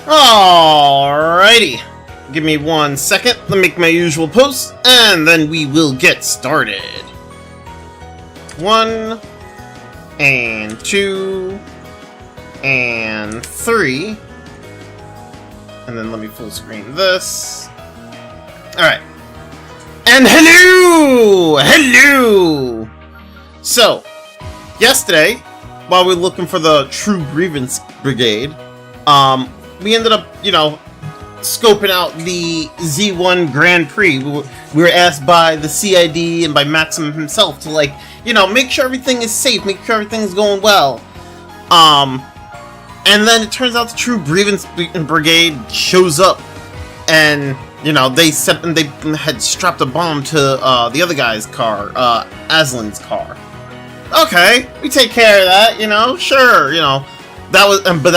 Alrighty. Give me 1 second to make my usual post, and then we will get started. 1, and 2, and 3. And then let me full screen this. Alright. And hello! Hello! So, yesterday, while we were looking for the True Grievance Brigade, we ended up, scoping out the Z1 Gran Prix. We were asked by the CID and by Maxim himself to, make sure everything is safe, make sure everything's going well. And then it turns out the True Grievance Brigade shows up, and, they had strapped a bomb to the other guy's car, Aslen's car. Okay, we take care of that, sure, that was, but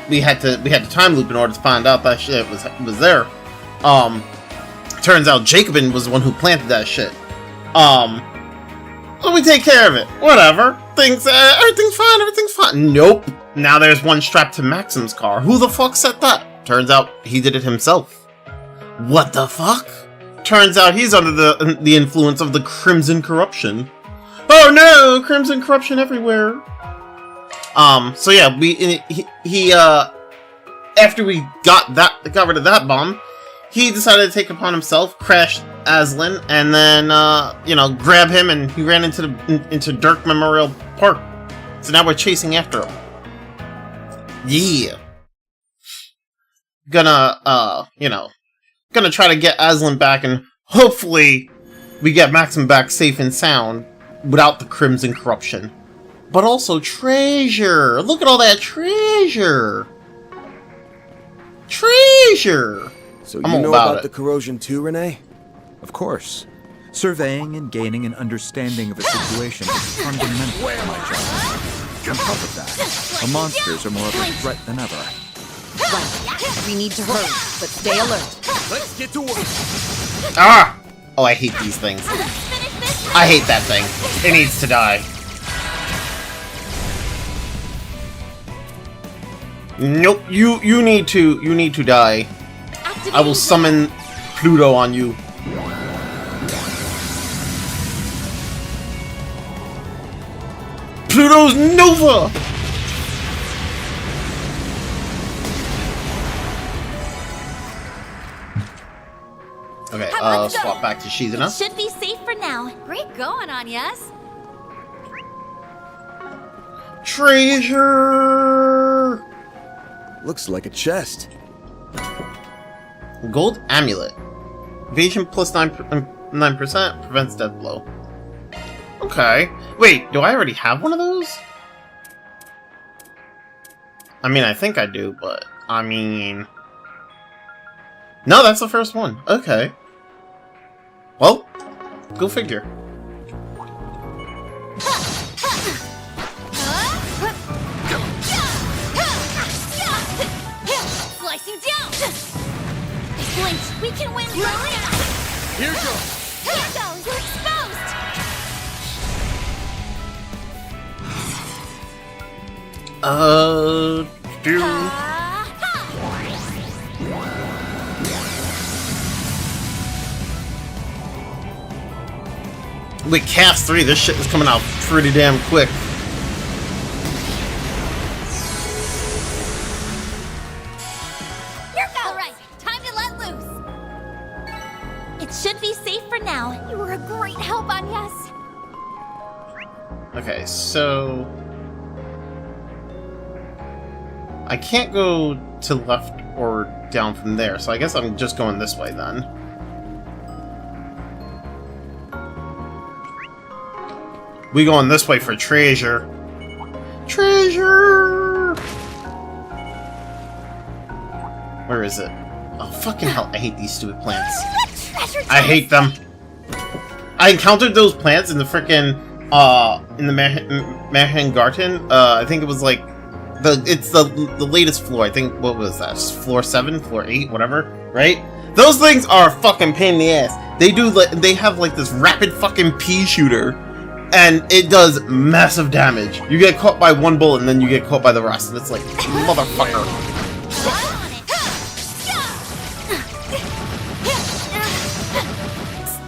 we had to time loop in order to find out that shit was there. Turns out Jacobin was the one who planted that shit. So we take care of it. Whatever. Everything's fine. Nope. Now there's one strapped to Maxim's car. Who the fuck said that? Turns out he did it himself. What the fuck? Turns out he's under the influence of the Crimson Corruption. Oh no! Crimson Corruption everywhere. So yeah, he after we got rid of that bomb, he decided to take it upon himself, crash Aslen, and then grab him, and he ran into Dirk Memorial Park. So now we're chasing after him. Yeah. Gonna try to get Aslen back, and hopefully we get Maxim back safe and sound without the Crimson Corruption. But also treasure! Look at all that treasure! Treasure! So you know about the corrosion too, Renee? Of course. Surveying and gaining an understanding of a situation is fundamental to my job. On top of that, the monsters are more of a threat than ever. Right. We need to hurry, but stay alert. Let's get to work! Ah! Oh, I hate these things. I hate that thing. It needs to die. Nope, you need to die. I will summon Pluto on you. Pluto's Nova! Okay, swap back to Shizuna. Should be safe for now. Great going, Anyas. Treasure! Looks like a chest. Gold amulet. Evasion plus 9%, prevents death blow. Okay. Wait, do I already have one of those? I mean, I think I do, but no, that's the first one. Okay. Well, go figure. We can win, really? Here goes! You're exposed! With Cast 3, this shit is coming out pretty damn quick. Should be safe for now. You were a great help, Anyas. Okay, so I can't go to left or down from there, so I guess I'm just going this way then. We going this way for treasure. Treasure! Where is it? Oh, fucking hell, I hate these stupid plants. I hate them. I encountered those plants in the frickin' in the Mahangarten. I think it was like it's the latest floor. I think, what was that? Floor 7, floor 8, whatever, right? Those things are a fucking pain in the ass. They have like this rapid fucking pea shooter, and it does massive damage. You get caught by one bullet and then you get caught by the rest, and it's like, motherfucker.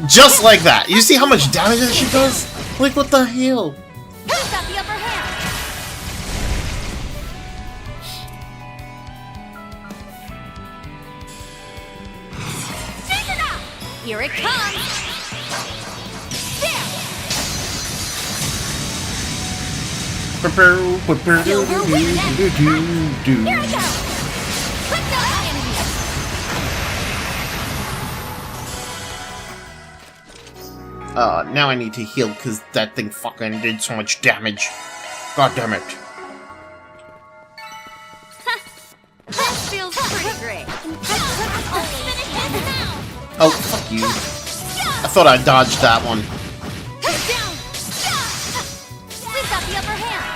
Just like that. You see how much damage that shit does? Like, what the hell? Who's got the upper hand? Take it out! Here it comes! There! Here I go! Quick down enemy! Now I need to heal because that thing fucking did so much damage. God damn it. This feels pretty great. Finish this now! Oh, fuck you. I thought I dodged that one. Get down! We've got the upper hand!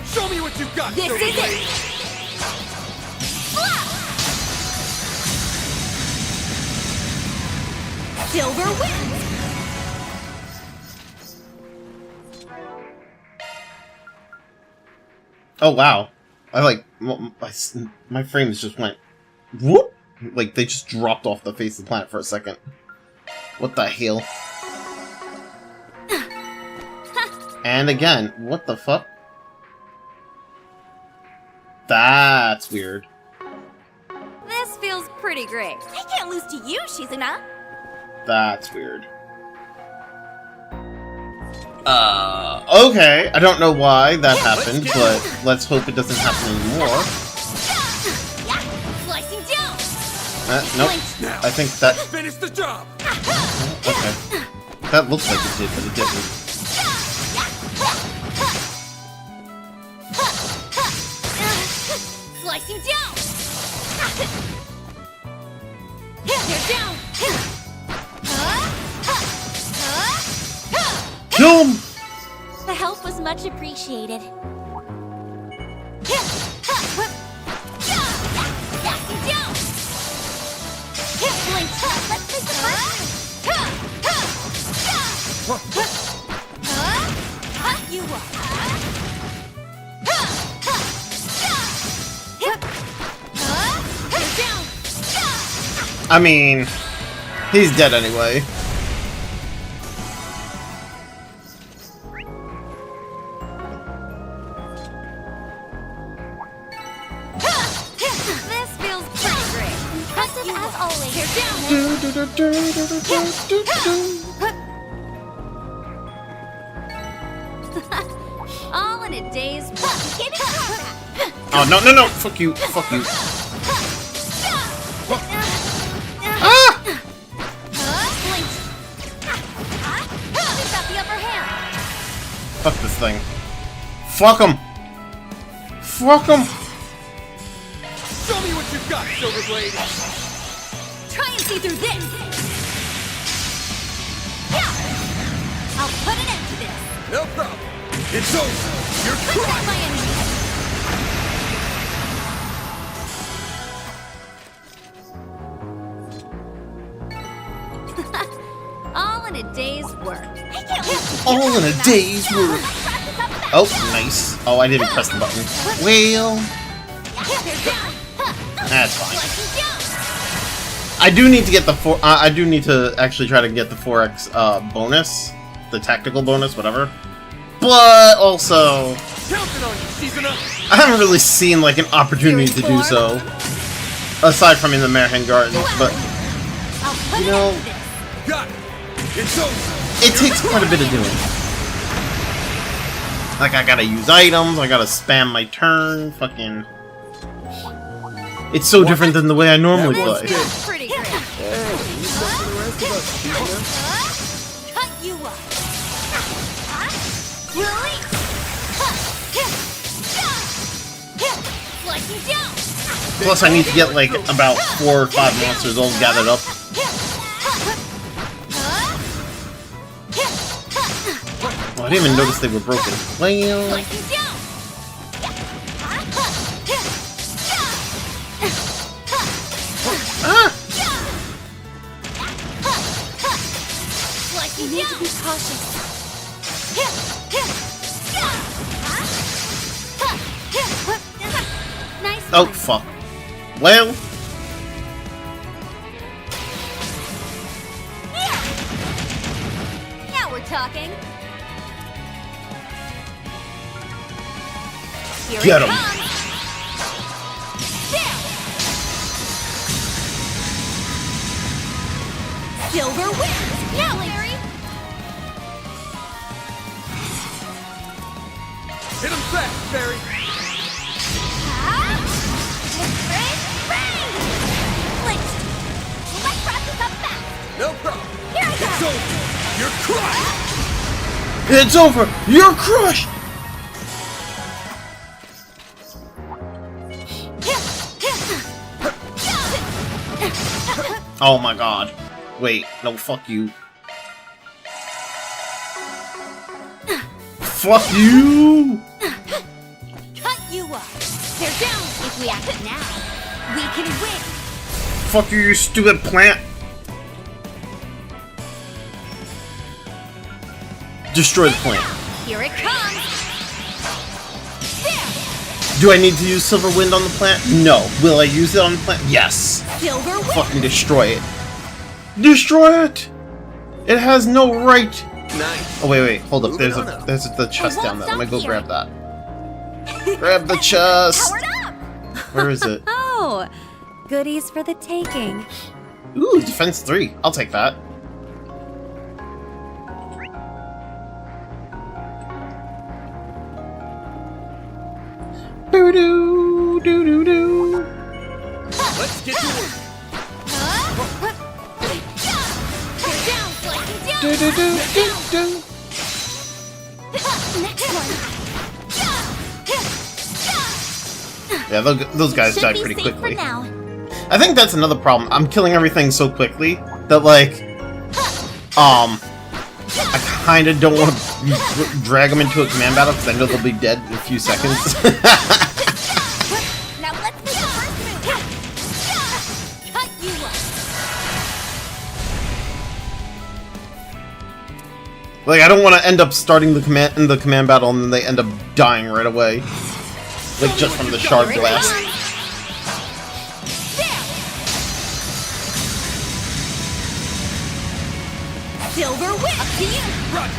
Show me what you've got, This Silver is Blade. it! Slap! Silver wins! Oh, wow. My frames just went whoop! Like, they just dropped off the face of the planet for a second. What the hell? And again, what the fuck? That's weird. This feels pretty great. I can't lose to you, Shizuna. That's weird. Okay. I don't know why that happened, but let's hope it doesn't happen anymore. Slicing down. Nope. I think that... Finish the job. Okay. That looks like it did, but it didn't. Slicing down. They're down. Kill him! The help was much appreciated. Slicing down. Blink. Let's make the first. Cut you up. I mean, he's dead anyway. This feels pretty great. Impressive as always. You're down. All in a day's work. Get it. Oh, no, no, no! Fuck you, fuck you. Ah! We've got the upper hand. Fuck this thing. Fuck him! Fuck him! Show me what you've got, Silver Blade. Try and see through this. I'll put an end to this. No problem. It's over. You're Protect crushed. my enemies. All in a day's work. I can't lose to you. All in a day's work. Oh, nice. Oh, I didn't press the button. Well, that's fine. I do need to get the I do need to actually try to get the 4x bonus, the tactical bonus, whatever. But also, Counting on you, Shizuna. I haven't really seen like an opportunity to do so, aside from in the Merhen Gardens. But you know, Got it. It's over. it takes quite a bit of doing. Like, I gotta use items, I gotta spam my turn, fucking... It's so different than the way I normally play. That's pretty great. Cut you up. Release. Slicing down. Plus, I need to get, like, about 4 or 5 monsters all gathered up. Oh, I didn't even notice they were broken. Well... Slicing down. Ah! You need to be cautious. Oh, fuck. Well. Now we're talking. Here Get it 'em. comes. There. Silver wins. Now, Larry. Hit him fast, Barry. Let's wrap this up fast. No problem. Here I It's go. over. You're crushed. It's over! You're crushed! Oh my god. Wait, no, fuck you. Fuck you! Cut you up. They're down. If we act now, we can win. Fuck you, you stupid plant! Destroy the plant. Here it comes. There. Do I need to use Silver Wind on the plant? No. Will I use it on the plant? Yes. Silver wins. Fucking destroy it. Destroy it! It has no right. Nice. Oh wait, hold up. There's Moving on up. there's the chest won't down there. Let me stop go here. grab that. Grab the chest. Powered up. Where is it? Oh, goodies for the taking. Ooh, defense 3. I'll take that. Doo doo doo doo doo. Let's get to work. They're down. Slicing down. Doo doo doo doo doo. Next one. Yeah, those guys Should died be pretty safe quickly. For now. I think that's another problem. I'm killing everything so quickly that, like, I kind of don't want to drag them into a command battle because I know they'll be dead in a few seconds. Now let's make the first move. Cut you up. Like, I don't want to end up starting the command battle and then they end up dying right away, like just from the shard Here it blast. comes. There. Silver win. Up to you. Run.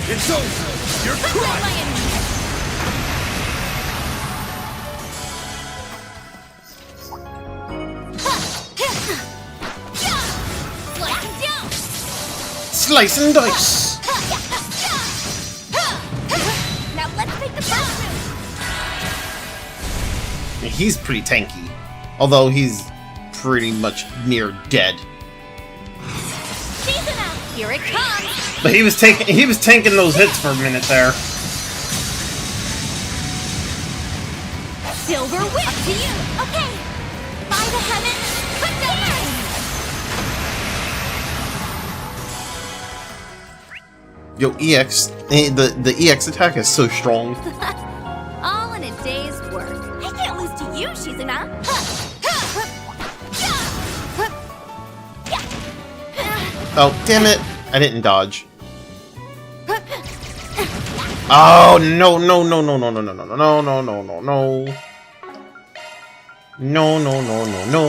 It's over. You're Cut down my crushed. enemy. Slicing down. Slice and dice. Now let's make the first move. He's pretty tanky, although he's pretty much near dead. Season out. Here it comes. But he was tanking those hits for a minute there. Silver whip. Up to you. Okay. By the heavens. Cut down my enemy. Yo, EX, the EX attack is so strong. All in a day's work. I can't lose to you, Shizuna. Oh, damn it! I didn't dodge. Oh no no no no no no no no no no no no no no. No no no no no.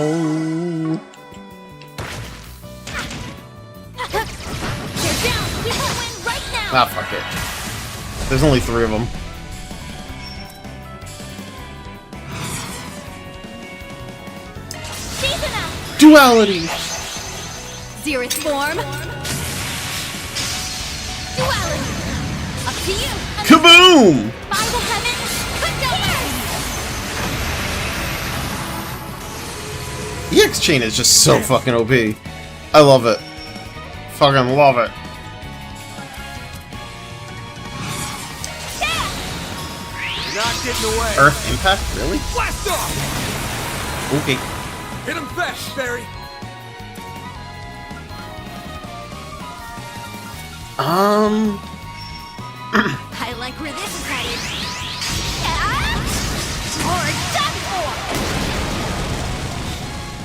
You're down. We will win right now. Ah, fuck it. There's only 3 of them. Shizuna. Duality! Zerith form. Duality. Up to you. KABOOM! By the heavens. Cut down my EX chain is just so fucking OP. I love it. Fucking love it. You're not getting away. Earth impact? Really? Blast off. Okay. Hit him fast, Barry. I like where this is headed. Yeah. Or done for.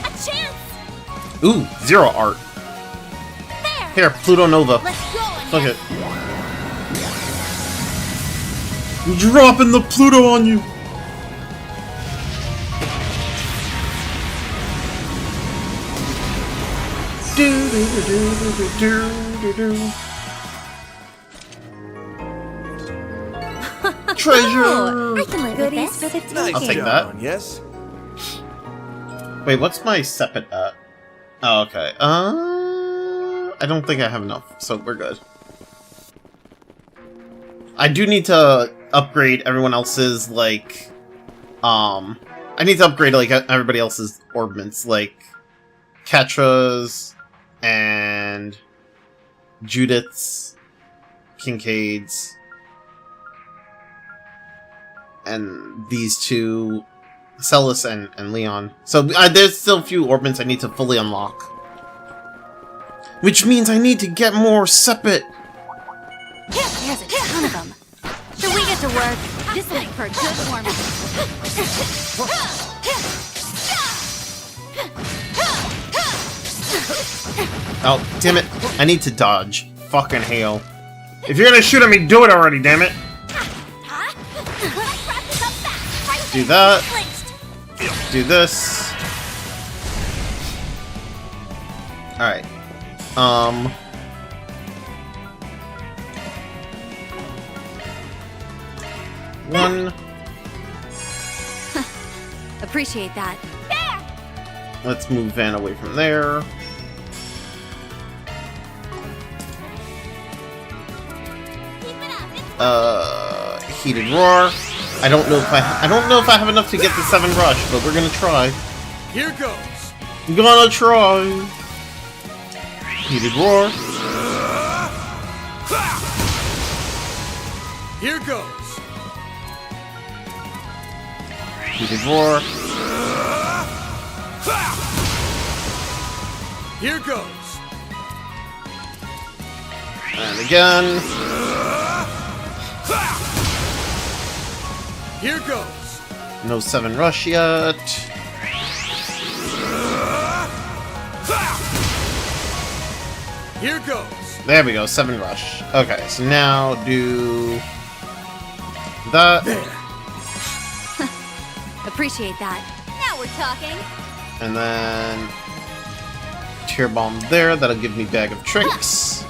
A chance. Ooh, 0 art. There. Here, Pluto Nova. Let's go. And Look it. Dropping the Pluto on you. Treasure! I can live Goodies with for this. the Nice I'll take job, that. on, yes? Wait, what's my sepet at? Oh, okay. I don't think I have enough, so we're good. I do need to upgrade everyone else's, like, I need to upgrade, like, everybody else's orbments, like, Ketra's, and Judith's, Kincaid's, and these two, Celis and Leon. So there's still a few orbments I need to fully unlock. Which means I need to get more sepet. There's a ton of them. Should we get to work? This will make for a good warm-up. Oh, damn it. I need to dodge. Fucking hell. If you're gonna shoot at me, do it already, damn it. Do that. Do this. Alright. One. Appreciate that. Let's move Van away from there. Heated roar. I don't know if I have enough to get the 7 rush, but we're gonna try. Here goes. I'm gonna try. Heated roar. Here goes. Heated roar. Here goes. And again. Here goes. No 7 rush yet. Here goes. There we go, 7 rush. Okay, so now do that. Appreciate that. Now we're talking. And then Tear Bomb there. That'll give me Bag of Tricks.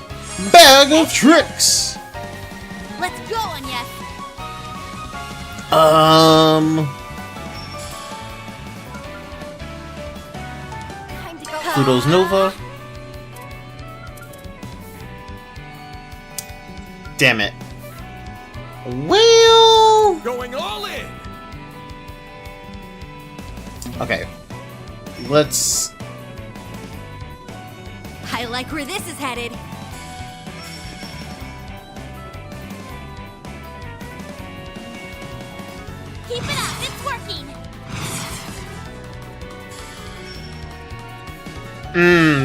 Bag of Tricks! Let's go, Anya. Time to go. Pluto's Nova. Damn it. Well... Going all in. Okay. Let's... I like where this is headed. Keep it up, it's working.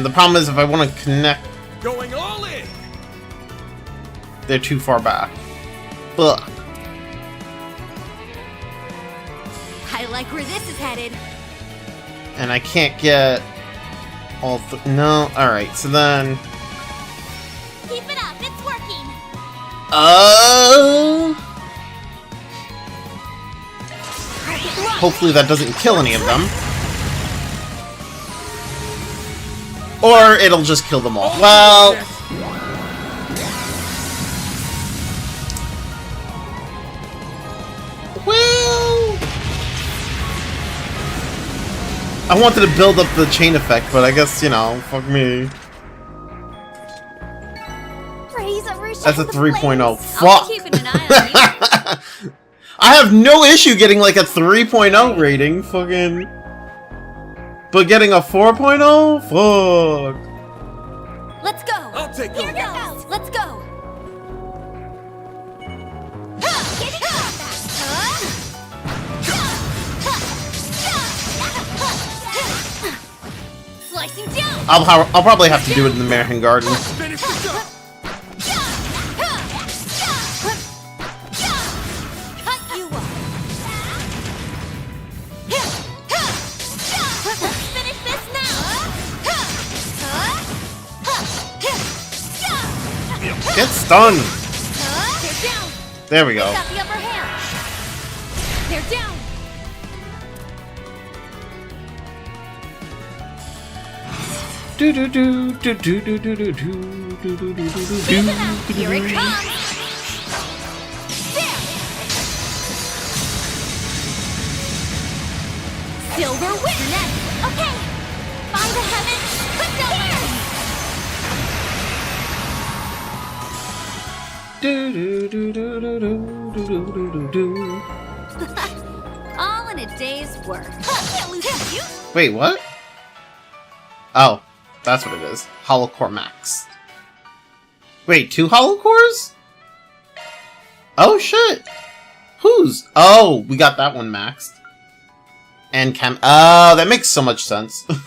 The problem is if I want to connect, Going all in. they're too far back. Ugh. I like where this is headed. And I can't get all no, alright, so then... Keep it up, it's working. Hopefully that doesn't kill any of them. Or it'll just kill them all. Well... Well... I wanted to build up the chain effect, but I guess, you know, fuck me. That's a 3.0. Fuck! Keeping an eye on you. I have no issue getting like a 3.0 rating, fucking... But getting a 4.0? Fuck. Let's go. I'll take Here over. goes. Let's go. Slicing down. I'll probably have to do it in the American Garden. Finish the job. Cut you up. Let's finish this now. Get stunned. They're down. There we go. Got the upper hand. They're down. Do do do do do do do do do do do do do. Here it comes! There! Silver witness! Okay! By the heavens, put down my Do do do do do do do do do do. all in a day's work. Can't lose you! Wait, what? Oh, that's what it is. Hollow Core Max. Wait, 2 Hollow Cores? Oh shit! Whose? Oh, we got that one maxed. And oh, that makes so much sense. Cut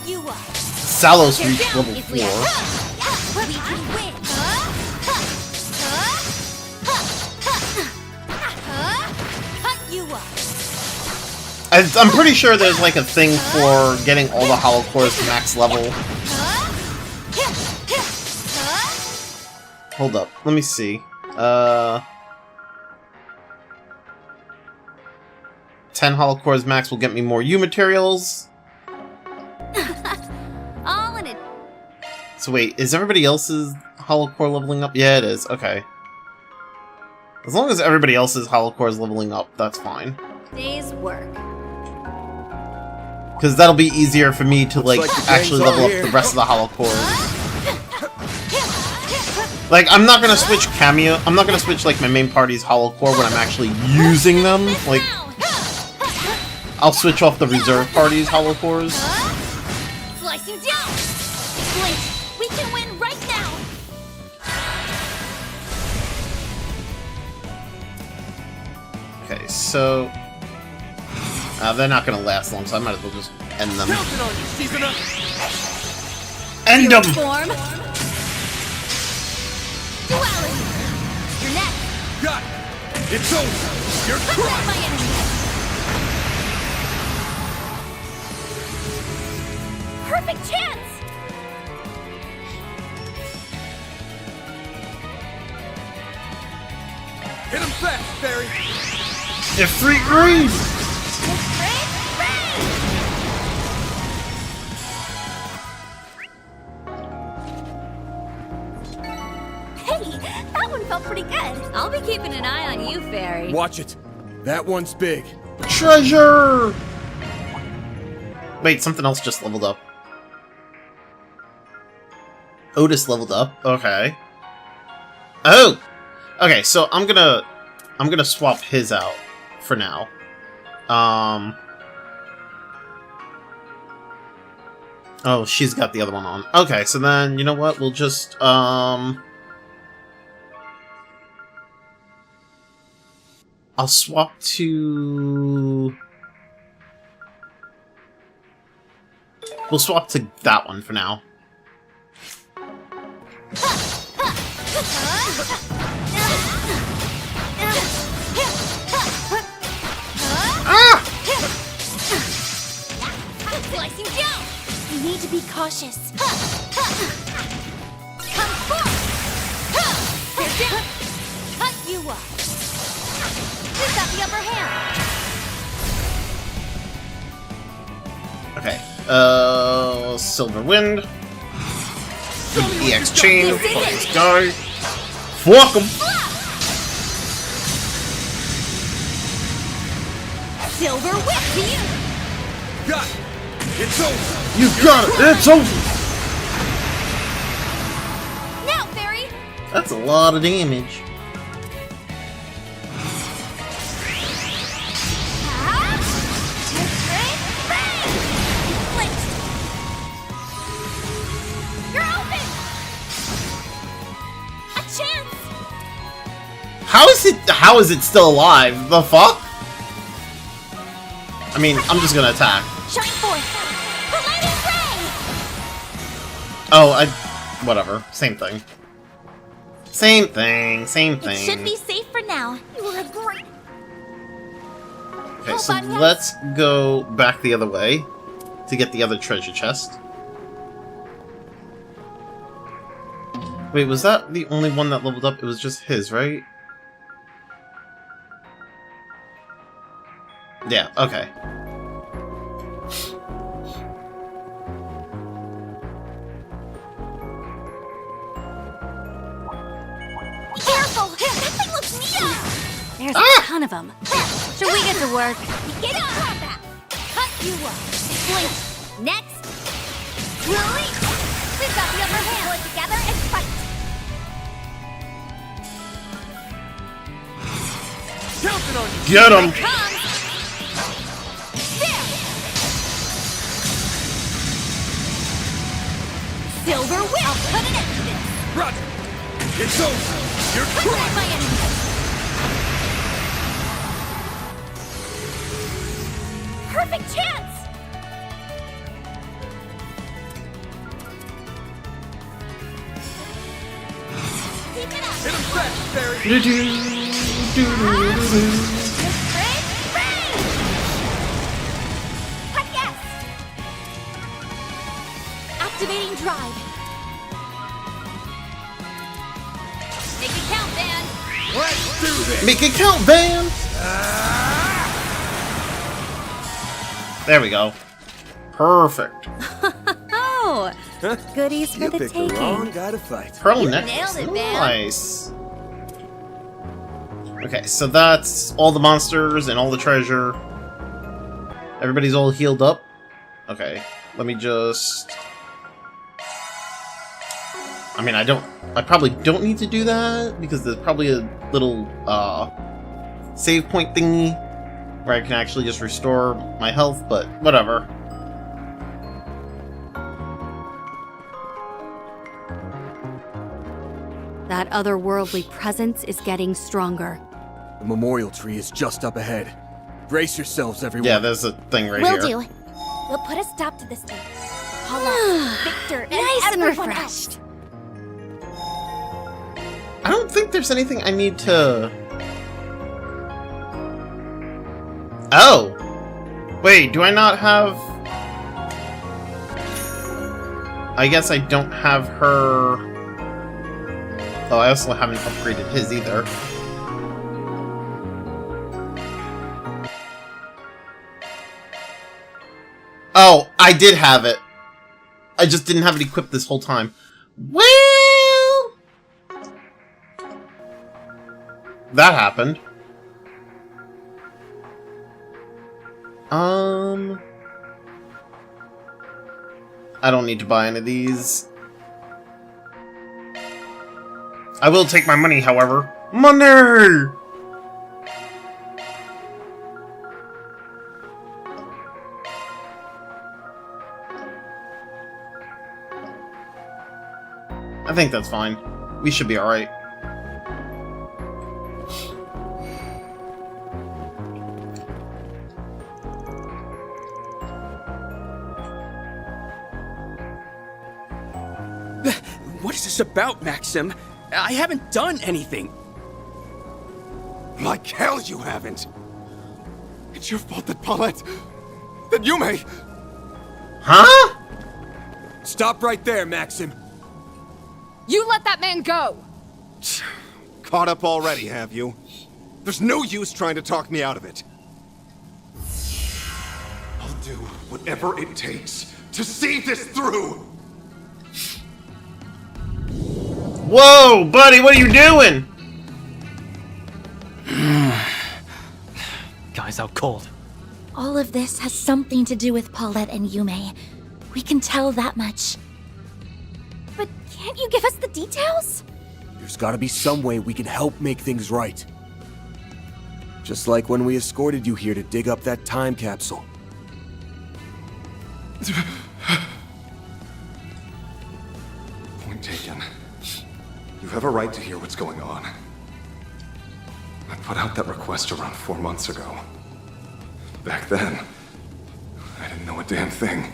you up! Salos Tear reached down level if 4. we can win! Cut you up! I'm pretty sure there's like a thing for getting all the Hollow Cores to max level. Hold up, let me see. 10 Hollow Cores max will get me more U materials. All in it. So wait, is everybody else's Hollow Core leveling up? Yeah, it is. Okay. As long as everybody else's Hollow Core is leveling up, that's fine. Day's work. Because that'll be easier for me to like like the actually gang's level all up here. the rest of the Hollow Cores. Like, I'm not gonna switch Cameo. I'm not gonna switch like my main party's Hollow Core when I'm actually using them. Like, I'll switch off the reserve party's Hollow Cores. Slice you down! Blink! We can win right now! Okay, so they're not gonna last long, so I might as well just end them. Counting on you, season up! End them. Form! Duality! You're next! Got it! It's over! You're Put down crushed! my enemy! Perfect chance! Hit him fast, Barry! If free green. Hey, that one felt pretty good. I'll be keeping an eye on you, Fairy. Watch it! That one's big. Treasure! Wait, something else just leveled up. Otis leveled up. Okay. Oh! Okay, so I'm gonna swap his out for now. Oh, she's got the other one on. Okay, so then, you know what? We'll just, I'll swap to... We'll swap to that one for now. Ah! Slice you down! You need to be cautious. Come forth! Tear down! Cut you up! Who's got the upper hand? Okay. Silver Wind. EX Chain. Fuck this guy. Fuck him! Silver whip to you! Got it! It's over! You got it! It's over! Now, Fairy! That's a lot of damage. You're open! A chance! How is it still alive? The fuck? I mean, I'm just gonna attack. Shine forth! The lightning ray! Oh, whatever. Same thing. Same thing. Same It should thing. be safe for now. You were a great... Okay, so Hold on, yes. let's go back the other way to get the other treasure chest. Wait, was that the only one that leveled up? It was just his, right? Yeah, okay. Careful! That thing looks neat! There's a ton of them. Should we get to work? Get on combat! Cut you up! Blink! Next! Release! We've got the upper hand! Pull it together and fight! Counting on you! Get him! Comes! There! Silver whip! I'll put an end to this! Roger! It's over! You're Put crushed! back my enemy! Perfect chance! Keep it up! Hit him fast, Barry! Great range! Heck yes! Activating drive. Make it count, Van. Let's do this! Make it count, Van! There we go. Perfect. Oh, goodies for You the picked the wrong taking. guy to fight. Pearl You necklace. nailed it, Van. Nice. Okay, so that's all the monsters and all the treasure. Everybody's all healed up. Okay, let me just... I mean, I probably don't need to do that, because there's probably a little, save point thingy where I can actually just restore my health, but whatever. That otherworldly presence is getting stronger. The memorial tree is just up ahead. Brace yourselves, everyone. Yeah, there's a thing right Will here. do. We'll put a stop to this thing. Paula, Victor, and Nice and everyone else. refreshed. I don't think there's anything I need to... Oh! Wait, do I not have... I guess I don't have her... Oh, I also haven't upgraded his either. Oh, I did have it. I just didn't have it equipped this whole time. Well... That happened. I don't need to buy any of these. I will take my money, however. Money! I think that's fine. We should be alright. What is this about, Maxim? I haven't done anything. Like hell you haven't! It's your fault that Paulette... that Yume... Huh? Stop right there, Maxim! You let that man go! Caught up already, have you? There's no use trying to talk me out of it. I'll do whatever it takes to see this through! Whoa, buddy, what are you doing? Guy's out cold. All of this has something to do with Paulette and Yume. We can tell that much. But can't you give us the details? There's gotta be some way we can help make things right. Just like when we escorted you here to dig up that time capsule. Point taken. You have a right to hear what's going on. I put out that request around 4 months ago. Back then, I didn't know a damn thing.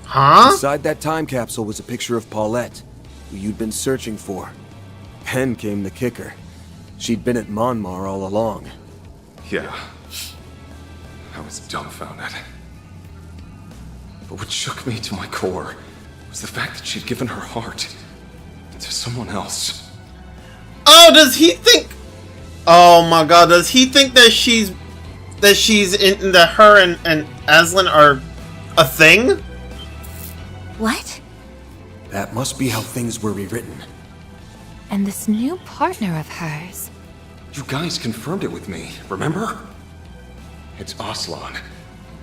Huh? Inside that time capsule was a picture of Paulette, who you'd been searching for. Then came the kicker. She'd been at Monmar all along. Yeah. I was dumbfounded. But what shook me to my core was the fact that she'd given her heart to someone else. Oh, does he think... Oh my god, does he think that she's that she's in, that her and Aslen are a thing? What? That must be how things were rewritten. And this new partner of hers. You guys confirmed it with me, remember? It's Aslen,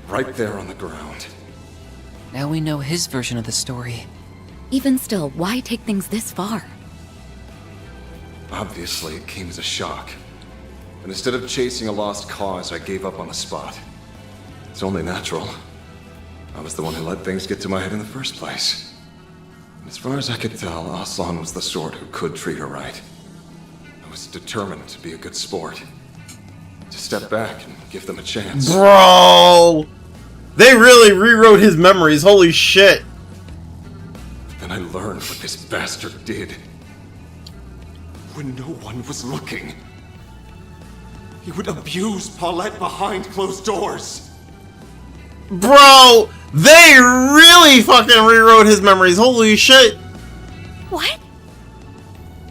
right there on the ground. Now we know his version of the story. Even still, why take things this far? Obviously, it came as a shock. And instead of chasing a lost cause, I gave up on the spot. It's only natural. I was the one who let things get to my head in the first place. And as far as I could tell, Aslen was the sort who could treat her right. I was determined to be a good sport. To step back and give them a chance. Bro! They really rewrote his memories, holy shit. Then I learned what this bastard did. When no one was looking, he would abuse Paulette behind closed doors. Bro! They really fucking rewrote his memories, holy shit. What?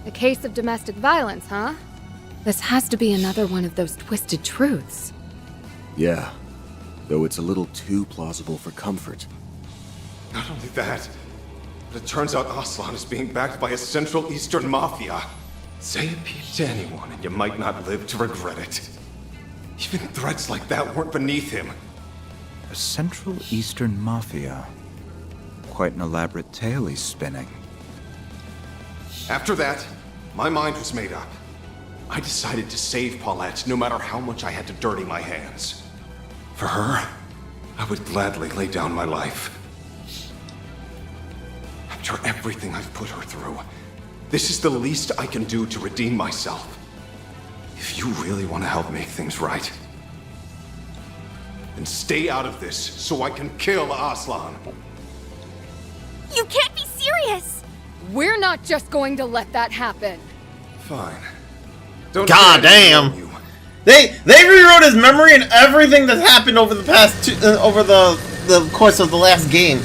A case of domestic violence, huh? This has to be another one of those twisted truths. Yeah, though it's a little too plausible for comfort. Not only that, but it turns out Aslen is being backed by a Central Eastern mafia. Say it, Pete, to anyone, and you might not live to regret it. Even threats like that weren't beneath him. A Central Eastern Mafia. Quite an elaborate tale he's spinning. After that, my mind was made up. I decided to save Paulette, no matter how much I had to dirty my hands. For her, I would gladly lay down my life. After everything I've put her through, this is the least I can do to redeem myself. If you really want to help make things right, then stay out of this so I can kill Aslen. You can't be serious! We're not just going to let that happen. Fine. Don't God damn. you. They rewrote his memory and everything that happened over the past over the course of the last game.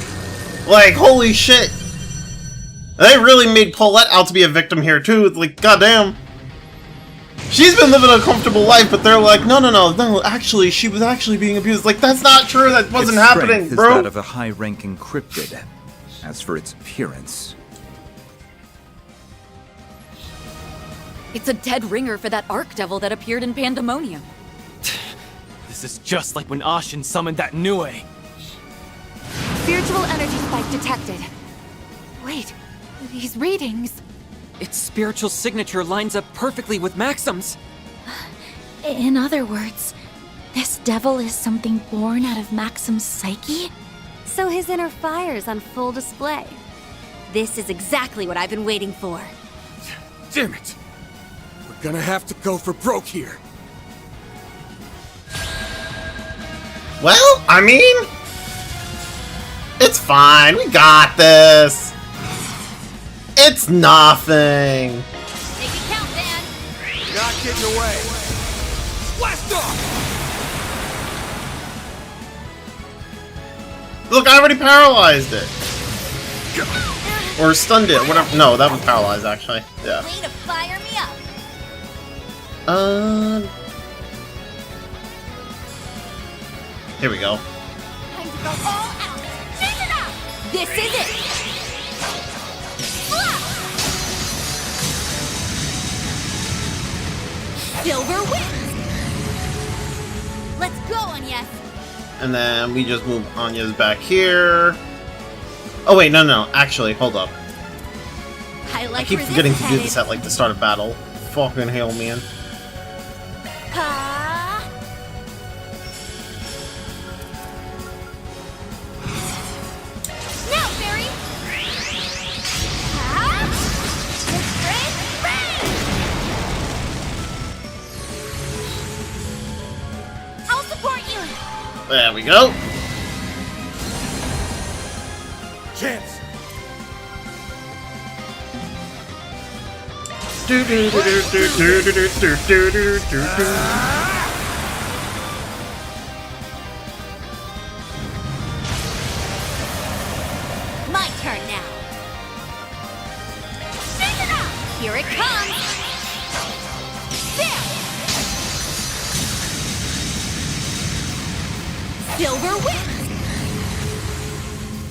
Like, holy shit. They really made Paulette out to be a victim here too. Like, goddamn. She's been living a comfortable life, but they're like, no, actually, she was actually being abused. Like, that's not true, that wasn't Its happening, strength bro. is that of a high-ranking cryptid. As for its appearance, It's a dead ringer for that Archdevil that appeared in Pandemonium. This is just like when Ashen summoned that Nue. Spiritual energy spike detected. Wait, these readings. Its spiritual signature lines up perfectly with Maxim's. In other words, this devil is something born out of Maxim's psyche? So his inner fire's on full display. This is exactly what I've been waiting for. Damn it! We're gonna have to go for broke here. Well, I mean, it's fine. We got this. It's nothing. Make it count, Dan. Not getting away. Blast off! Look, I already paralyzed it. Or stunned it, whatever. No, that was paralyzed, actually. Yeah. Way to fire me up. Here we go. Time to go all out. Chase it out. This is it. Silver wins. Let's go, Anya. And then we just move Anya's back here. Oh wait, no. Actually, hold up. I keep forgetting to do this at like the start of battle. Fucking hell, man. Now, Barry. I'll support you. There we go. Chance! My turn now. Send it up. Here it comes. There. Silver wins!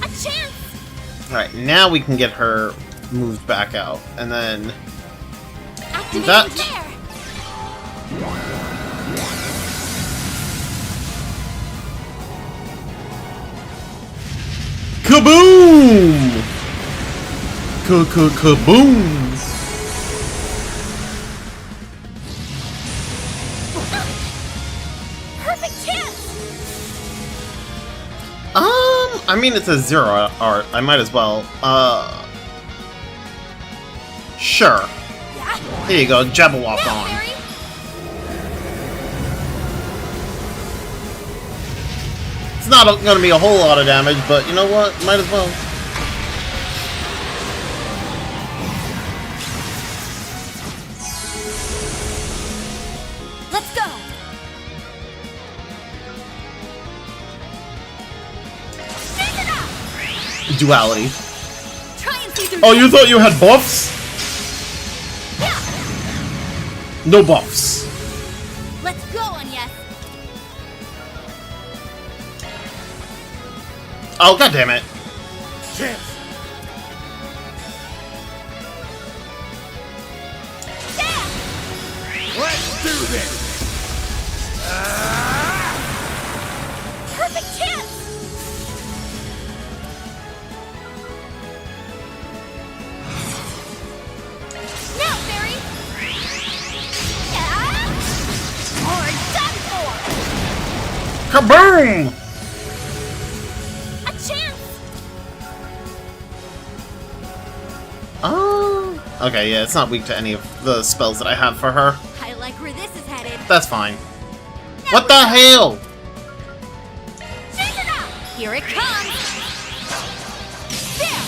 A chance! Alright, now we can get her moved back out. And then... Activate that. there! KABOOM! KABOOM! Perfect chance! I mean, it's a zero art. I might as well. Sure. Yeah. Here you go, Jabberwock Now, on. Barry! It's not gonna be a whole lot of damage, but you know what? Might as well. Let's go! Stand it up! Duality. Try and see through Oh, you thought you had buffs? Yeah. No buffs. Let's go, Anya! Oh, god damn it. Chance. Let's do this. Perfect chance! Now, Barry! Yeah! Or done for! KABOOM! A chance! Oh. Okay, yeah, it's not weak to any of the spells that I have for her. I like where this is headed. That's fine. Now What the hell? Stand it up! Here it comes! There!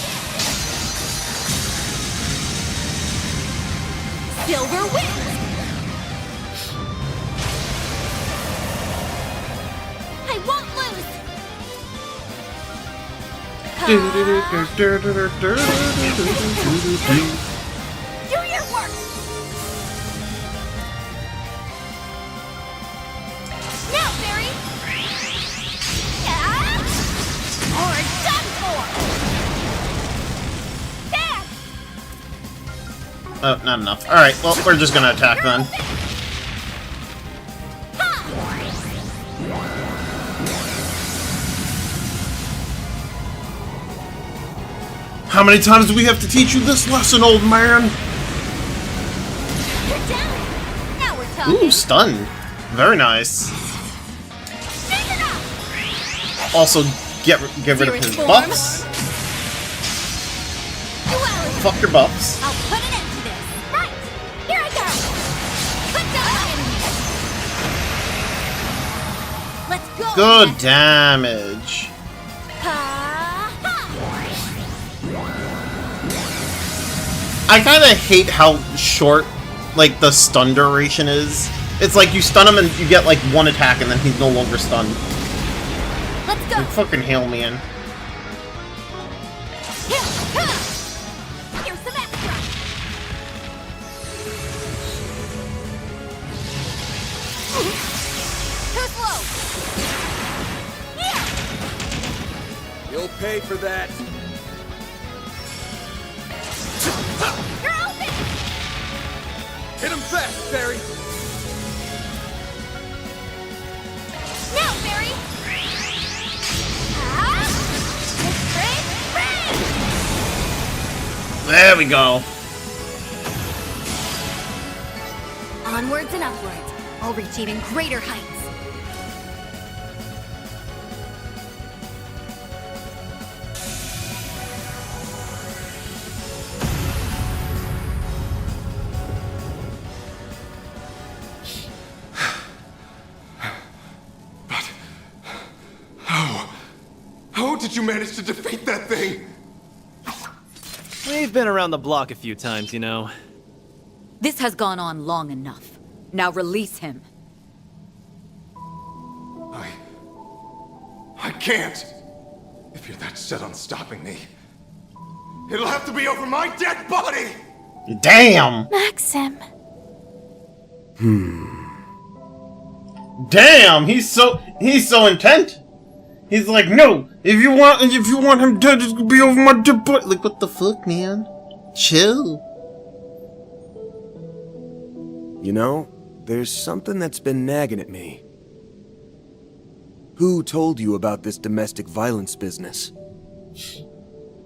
Silver wins! I won't lose! Do your work! Now, Barry! Yeah! Or done for! There! Oh, not enough. Alright, well, we're just gonna attack then. How many times do we have to teach you this lesson, old man? You're down! Now we're talking! Ooh, stunned. Very nice. Stand it up! Also, get rid of his Form. buffs. Duality! Fuck your buffs. I'll put an end to this! Right! Here I go! Put down my enemy! Let's go! Good Anya. damage. I kind of hate how short, like, the stun duration is. It's like you stun him and you get, like, one attack and then he's no longer stunned. Let's go! Like, fucking hail me in. Here's some extra! Too slow! Here! You'll pay for that. You're open! Hit him fast, Barry. Now, Barry! There we go. Onwards and upwards. I'll reach even greater heights. How did you manage to defeat that thing? We've been around the block a few times, you know. This has gone on long enough. Now release him. I can't. If you're that set on stopping me, it'll have to be over my dead body! Damn! Maxim. Damn, he's so intent. He's like, no, if you want him dead, it's gonna be over my dead body. Like, what the fuck, man? Chill. You know, there's something that's been nagging at me. Who told you about this domestic violence business?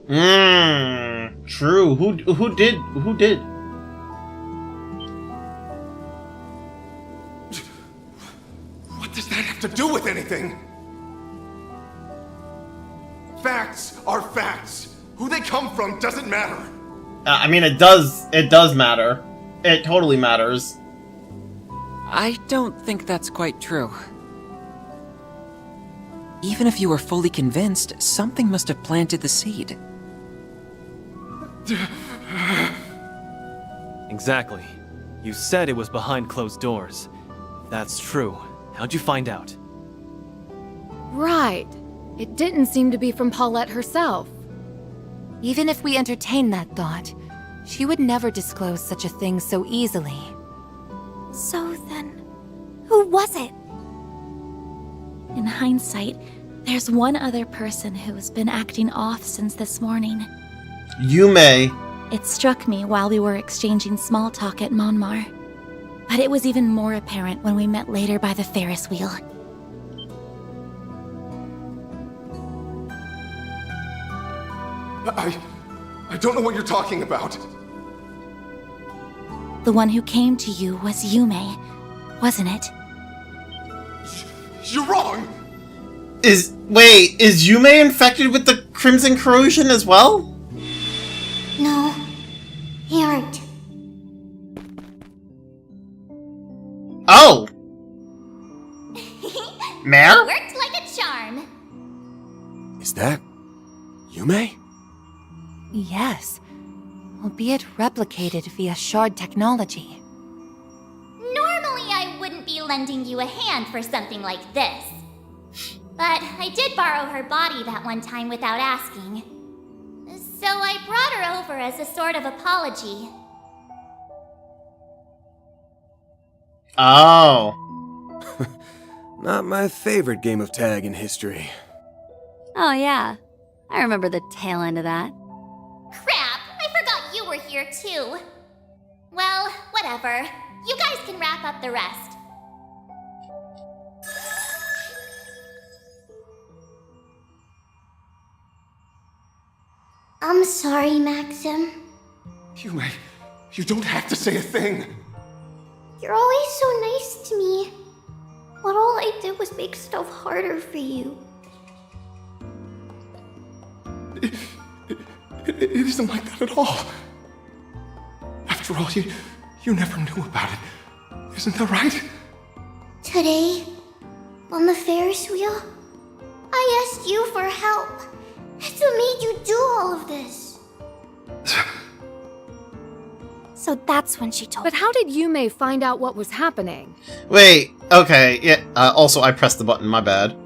True. Who did? What does that have to do with anything? Facts are facts. Who they come from doesn't matter. I mean, it does matter. It totally matters. I don't think that's quite true. Even if you were fully convinced, something must have planted the seed. Exactly. You said it was behind closed doors. That's true. How'd you find out? Right. It didn't seem to be from Paulette herself. Even if we entertain that thought, she would never disclose such a thing so easily. So then, who was it? In hindsight, there's one other person who's been acting off since this morning. Yume. It struck me while we were exchanging small talk at Monmar. But it was even more apparent when we met later by the Ferris wheel. I don't know what you're talking about. The one who came to you was Yume, wasn't it? You're wrong! Is Yume infected with the Crimson Corrosion as well? No, he aren't. Oh! Mare? Worked like a charm. Is that Yume? Yes, albeit replicated via shard technology. Normally I wouldn't be lending you a hand for something like this. But I did borrow her body that one time without asking. So I brought her over as a sort of apology. Oh. Not my favorite game of tag in history. Oh, yeah. I remember the tail end of that. Crap! I forgot you were here too. Well, whatever. You guys can wrap up the rest. I'm sorry, Maxim. Yume, you don't have to say a thing. You're always so nice to me. But all I did was make stuff harder for you. It isn't like that at all. After all, you never knew about it. Isn't that right? Today, on the Ferris wheel, I asked you for help. That's what made you do all of this. So that's when she told me. But how did Yume find out what was happening? Wait, okay, yeah, also I pressed the button, my bad.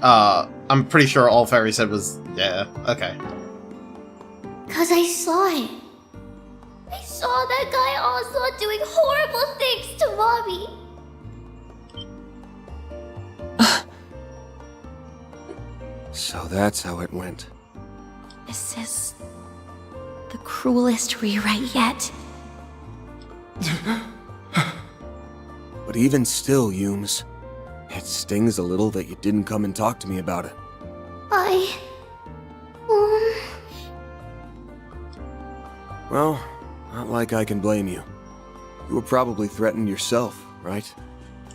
I'm pretty sure all Fairy said was, yeah, okay. 'Cause I saw it. I saw that guy also doing horrible things to Mommy. So that's how it went. This is the cruelest rewrite yet. But even still, Yumes, it stings a little that you didn't come and talk to me about it. Well, not like I can blame you. You were probably threatened yourself, right?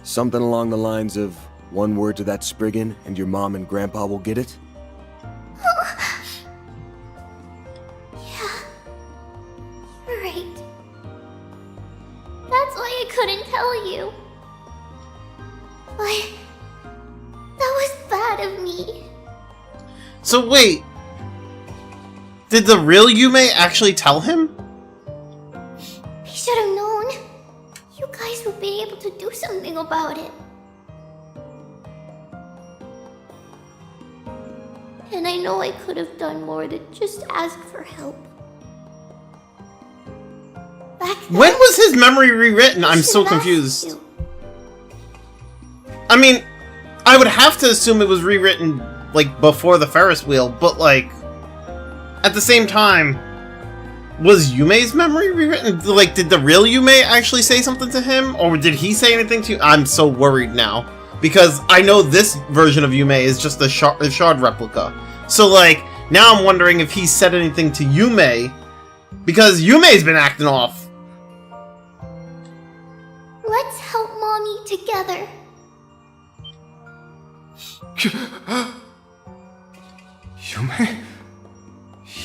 Something along the lines of, one word to that Spriggan and your mom and grandpa will get it? Yeah, you're right. That's why I couldn't tell you. But that was bad of me. So wait, did the real Yume actually tell him? I should have known. You guys would be able to do something about it. And I know I could have done more than just ask for help. Back then, When was his memory rewritten? I'm so confused. you. I mean, I would have to assume it was rewritten like, before the Ferris wheel, but, like, at the same time, was Yume's memory rewritten? Like, did the real Yume actually say something to him? Or did he say anything to you? I'm so worried now. Because I know this version of Yume is just a shard replica. So, like, now I'm wondering if he said anything to Yume. Because Yume's been acting off. Let's help Mommy together. Yume?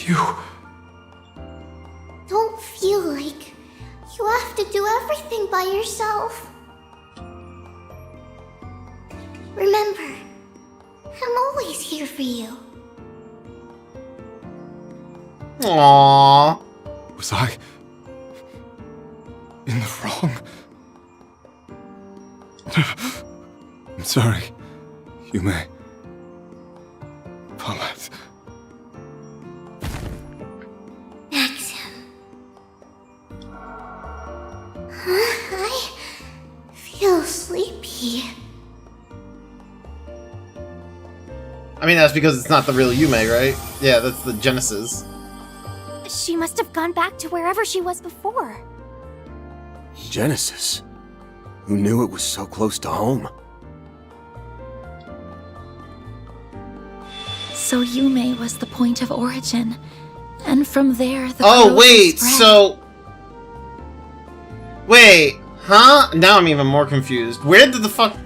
You... Don't feel like you have to do everything by yourself. Remember, I'm always here for you. Aww. Was I... in the wrong? I'm sorry, Yume. Promise. Maxim. I feel sleepy. I mean, that's because it's not the real Yume, right? Yeah, that's the Genesis. She must have gone back to wherever she was before. Genesis? Who knew it was so close to home? So Yume was the point of origin, and from there the Oh, corrosion wait, spread. so... Wait, huh? Now I'm even more confused. Where did the fuck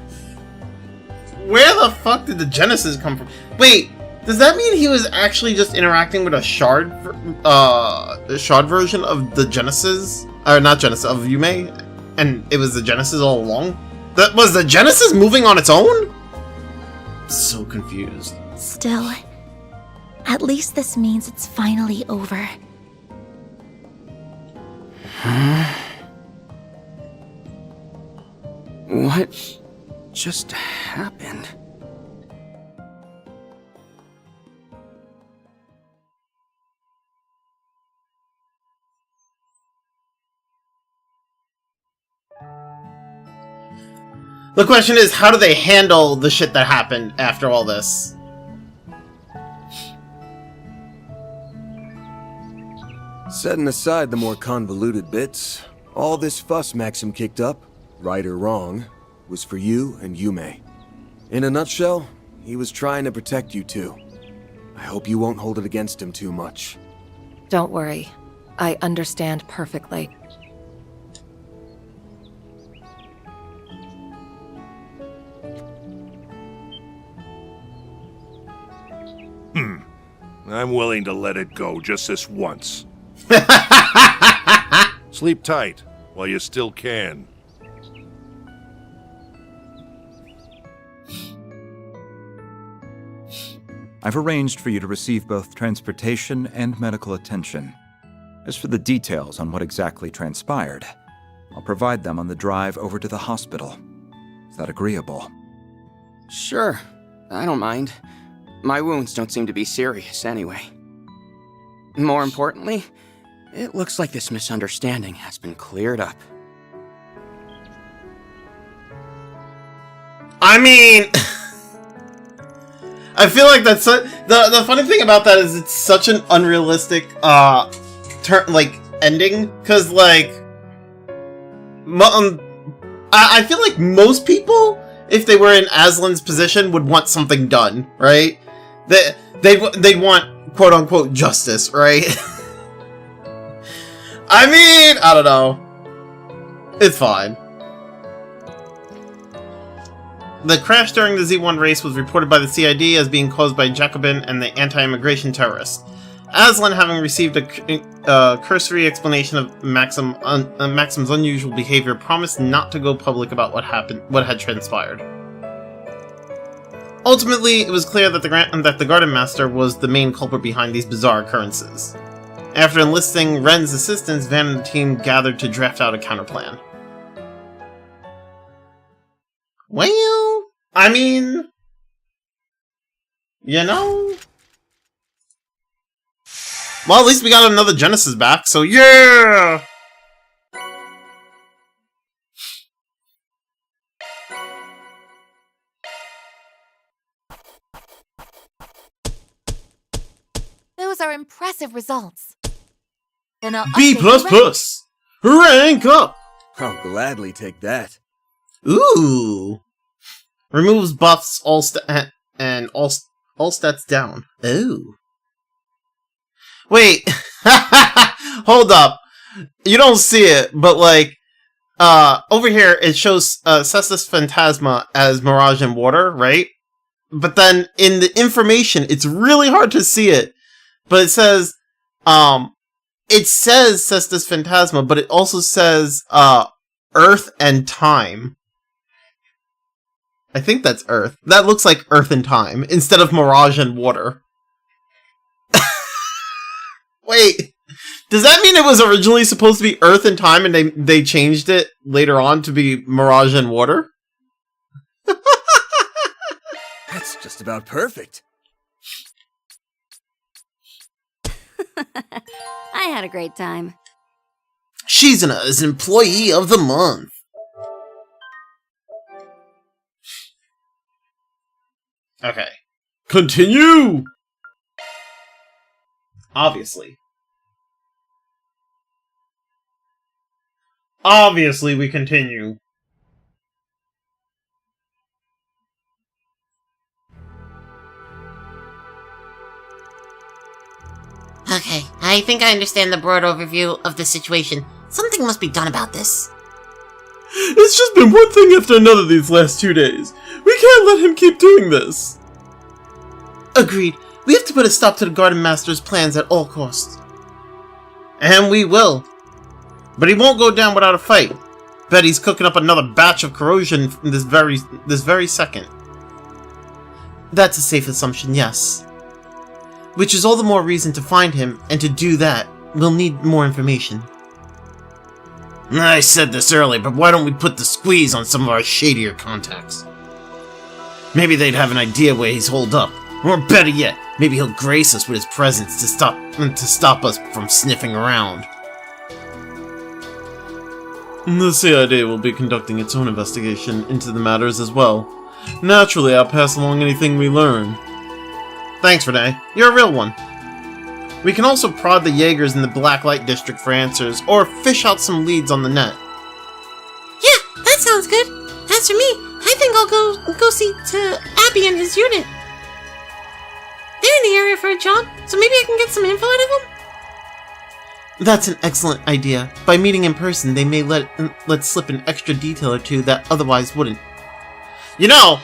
did the Genesis come from? Wait, does that mean he was actually just interacting with a shard version of the Genesis? Or not Genesis, of Yume? And it was the Genesis all along? That was the Genesis moving on its own? So confused. Still, at least this means it's finally over. What just happened? The question is, how do they handle the shit that happened after all this? Setting aside the more convoluted bits, all this fuss Maxim kicked up, right or wrong, was for you and Yume. In a nutshell, he was trying to protect you two. I hope you won't hold it against him too much. Don't worry. I understand perfectly. I'm willing to let it go just this once. Sleep tight while you still can. I've arranged for you to receive both transportation and medical attention. As for the details on what exactly transpired, I'll provide them on the drive over to the hospital. Is that agreeable? Sure, I don't mind. My wounds don't seem to be serious anyway. More importantly, it looks like this misunderstanding has been cleared up. I mean... I feel like that's... The funny thing about that is it's such an unrealistic, ending. Because, like... I feel like most people, if they were in Aslen's position, would want something done, right? They'd want, quote-unquote, justice, right? I mean, I don't know. It's fine. The crash during the Z1 race was reported by the CID as being caused by Jacobin and the anti-immigration terrorists. Aslen, having received a cursory explanation of Maxim's unusual behavior, promised not to go public about what had transpired. Ultimately, it was clear that the Garden Master was the main culprit behind these bizarre occurrences. After enlisting Ren's assistance, Van and the team gathered to draft out a counterplan. Well, I mean... You know... Well, at least we got another Genesis back, so yeah! impressive results. Then I'll B++. update Rank up. I'll gladly take that. Ooh. Removes buffs all stats down. Ooh. Wait. Hold up. You don't see it, but like over here it shows Cestus Phantasma as Mirage and Water, right? But then in the information it's really hard to see it. But it says Cestus Phantasma, but it also says Earth and Time. I think that's Earth. That looks like Earth and Time instead of Mirage and Water. Wait, does that mean it was originally supposed to be Earth and Time and they changed it later on to be Mirage and Water? That's just about perfect. I had a great time. Shizuna is Employee of the Month. Okay. Continue! Obviously. Obviously we continue. Okay, I think I understand the broad overview of the situation. Something must be done about this. It's just been one thing after another these last 2 days. We can't let him keep doing this. Agreed. We have to put a stop to the Garden Master's plans at all costs. And we will. But he won't go down without a fight. Bet he's cooking up another batch of corrosion this very second. That's a safe assumption, yes. Which is all the more reason to find him, and to do that, we'll need more information. I said this earlier, but why don't we put the squeeze on some of our shadier contacts? Maybe they'd have an idea where he's holed up. Or better yet, maybe he'll grace us with his presence to stop us from sniffing around. The CID will be conducting its own investigation into the matters as well. Naturally, I'll pass along anything we learn. Thanks, Renee. You're a real one. We can also prod the Jaegers in the Blacklight District for answers, or fish out some leads on the net. Yeah, that sounds good. As for me, I think I'll go see to Abby and his unit. They're in the area for a job, so maybe I can get some info out of them? That's an excellent idea. By meeting in person, they may let slip an extra detail or two that otherwise wouldn't. You know,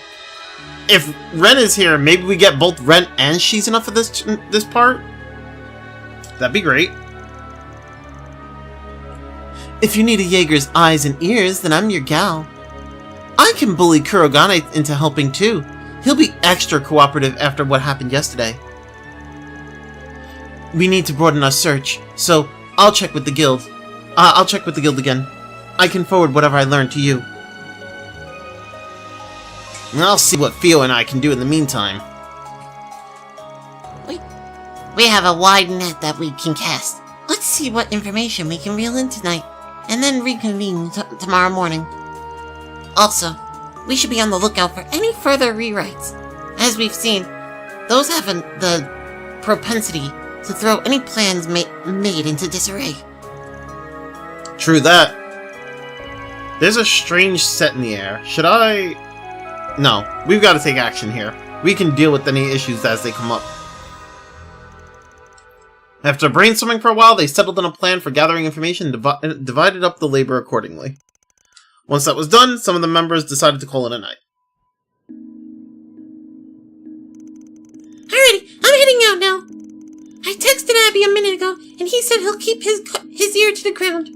if Ren is here, maybe we get both Ren and Shizuna for this part? That'd be great. If you need a Jaeger's eyes and ears, then I'm your gal. I can bully Kurogane into helping too. He'll be extra cooperative after what happened yesterday. We need to broaden our search, so I'll check with the guild. I'll check with the guild again. I can forward whatever I learned to you. I'll see what Theo and I can do in the meantime. We have a wide net that we can cast. Let's see what information we can reel in tonight, and then reconvene tomorrow morning. Also, we should be on the lookout for any further rewrites. As we've seen, those have the propensity to throw any plans made into disarray. True that. There's a strange set in the air. Should I... No, we've got to take action here. We can deal with any issues as they come up. After brainstorming for a while, they settled on a plan for gathering information and divided up the labor accordingly. Once that was done, some of the members decided to call it a night. Alrighty, I'm heading out now. I texted Abby a minute ago, and he said he'll keep his ear to the ground.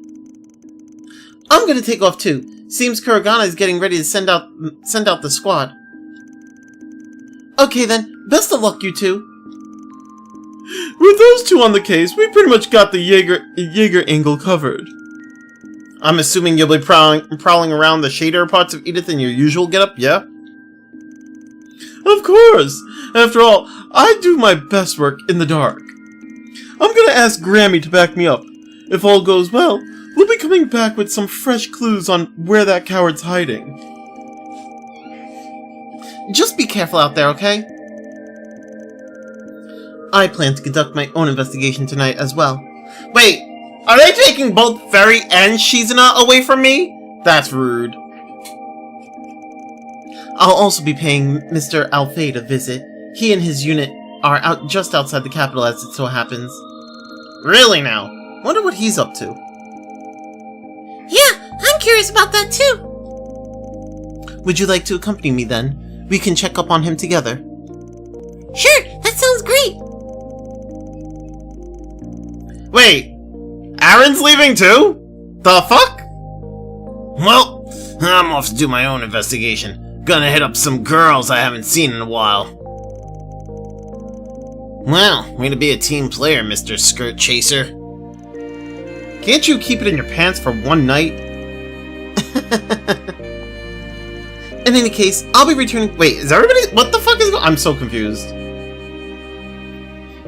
I'm gonna take off too. Seems Kurogane is getting ready to send out the squad. Okay then, best of luck, you two. With those two on the case, we pretty much got the Jaeger angle covered. I'm assuming you'll be prowling around the shadier parts of Edith in your usual getup, yeah? Of course! After all, I do my best work in the dark. I'm gonna ask Grammy to back me up. If all goes well, we'll be coming back with some fresh clues on where that coward's hiding. Just be careful out there, okay? I plan to conduct my own investigation tonight as well. Wait, are they taking both Ferry and Shizuna away from me? That's rude. I'll also be paying Mr. Alfade a visit. He and his unit are out just outside the capital as it so happens. Really now? Wonder what he's up to. Yeah, I'm curious about that too. Would you like to accompany me then? We can check up on him together. Sure, that sounds great. Wait, Aaron's leaving too? The fuck? Well, I'm off to do my own investigation. Gonna hit up some girls I haven't seen in a while. Well, way to be a team player, Mr. Skirt Chaser. Can't you keep it in your pants for one night? In any case, I'll be returning- Wait, is everybody- what the fuck is going- I'm so confused.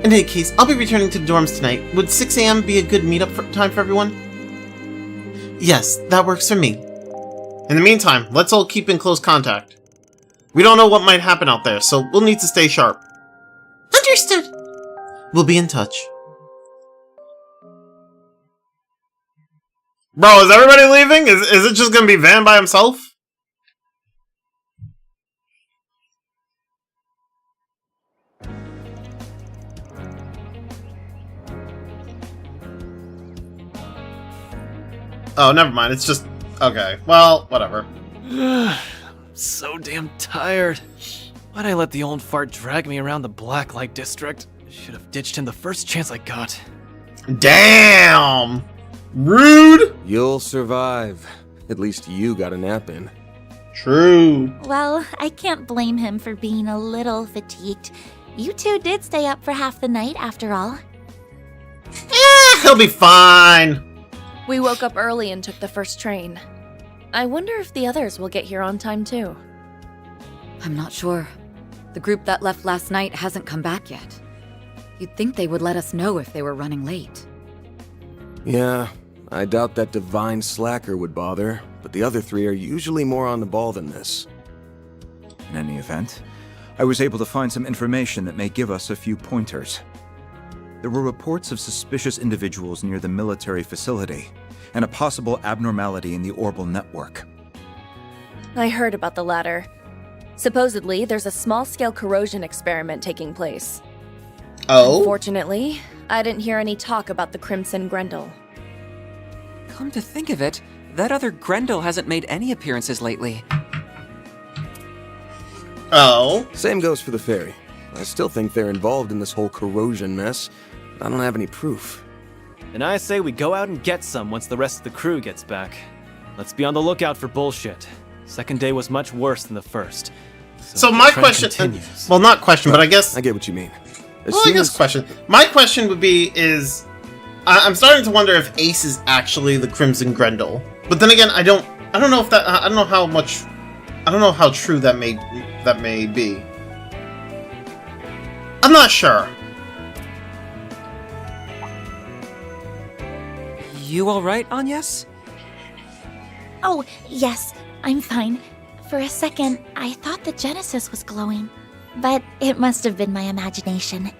In any case, I'll be returning to the dorms tonight. Would 6 AM be a good meetup time for everyone? Yes, that works for me. In the meantime, let's all keep in close contact. We don't know what might happen out there, so we'll need to stay sharp. Understood. We'll be in touch. Bro, is everybody leaving? Is it just gonna be Van by himself? Oh, never mind. It's just... Okay. Well, whatever. So damn tired. Why'd I let the old fart drag me around the Blacklight district? Should have ditched him the first chance I got. Damn! Rude! You'll survive. At least you got a nap in. True. Well, I can't blame him for being a little fatigued. You two did stay up for half the night, after all. He'll be fine. We woke up early and took the first train. I wonder if the others will get here on time too. I'm not sure. The group that left last night hasn't come back yet. You'd think they would let us know if they were running late. Yeah, I doubt that divine slacker would bother, but the other three are usually more on the ball than this. In any event, I was able to find some information that may give us a few pointers. There were reports of suspicious individuals near the military facility, and a possible abnormality in the Orbal network. I heard about the latter. Supposedly, there's a small-scale corrosion experiment taking place. Oh? Unfortunately, I didn't hear any talk about the Crimson Grendel. Come to think of it, that other Grendel hasn't made any appearances lately. Oh? Same goes for the ferry. I still think they're involved in this whole corrosion mess. I don't have any proof. And I say we go out and get some once the rest of the crew gets back. Let's be on the lookout for bullshit. Second day was much worse than the first. So my question... well, not question, but I guess... I get what you mean. Well, I guess question. My question would be is... I'm starting to wonder if Ace is actually the Crimson Grendel. But then again, I don't know if that... I don't know how much... I don't know how true that may be. I'm not sure. You alright, Agnes? Oh, yes, I'm fine. For a second, I thought the Genesis was glowing. But it must have been my imagination.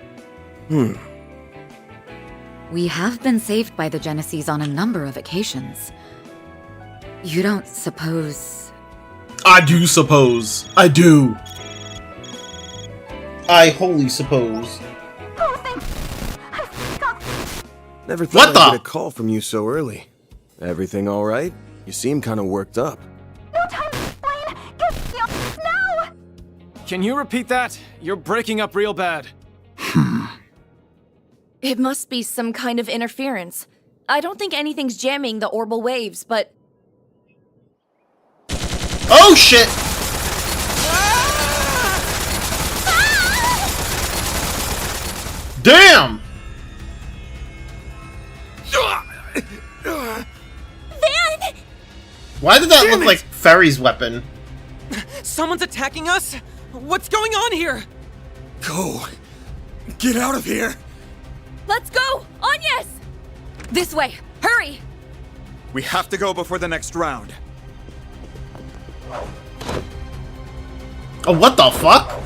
We have been saved by the Genesis on a number of occasions. You don't suppose... I do suppose. I do. I wholly suppose. Never thought What I'd the? get a call from you so early. Everything all right? You seem kind of worked up. No time to explain! Get me off now! Can you repeat that? You're breaking up real bad. It must be some kind of interference. I don't think anything's jamming the Orbal waves, but... Oh shit! Damn! Van! Why did that look like Ferry's weapon? Someone's attacking us? What's going on here? Go! Get out of here! Let's go! Agnes! This way! Hurry! We have to go before the next round. Oh, what the fuck?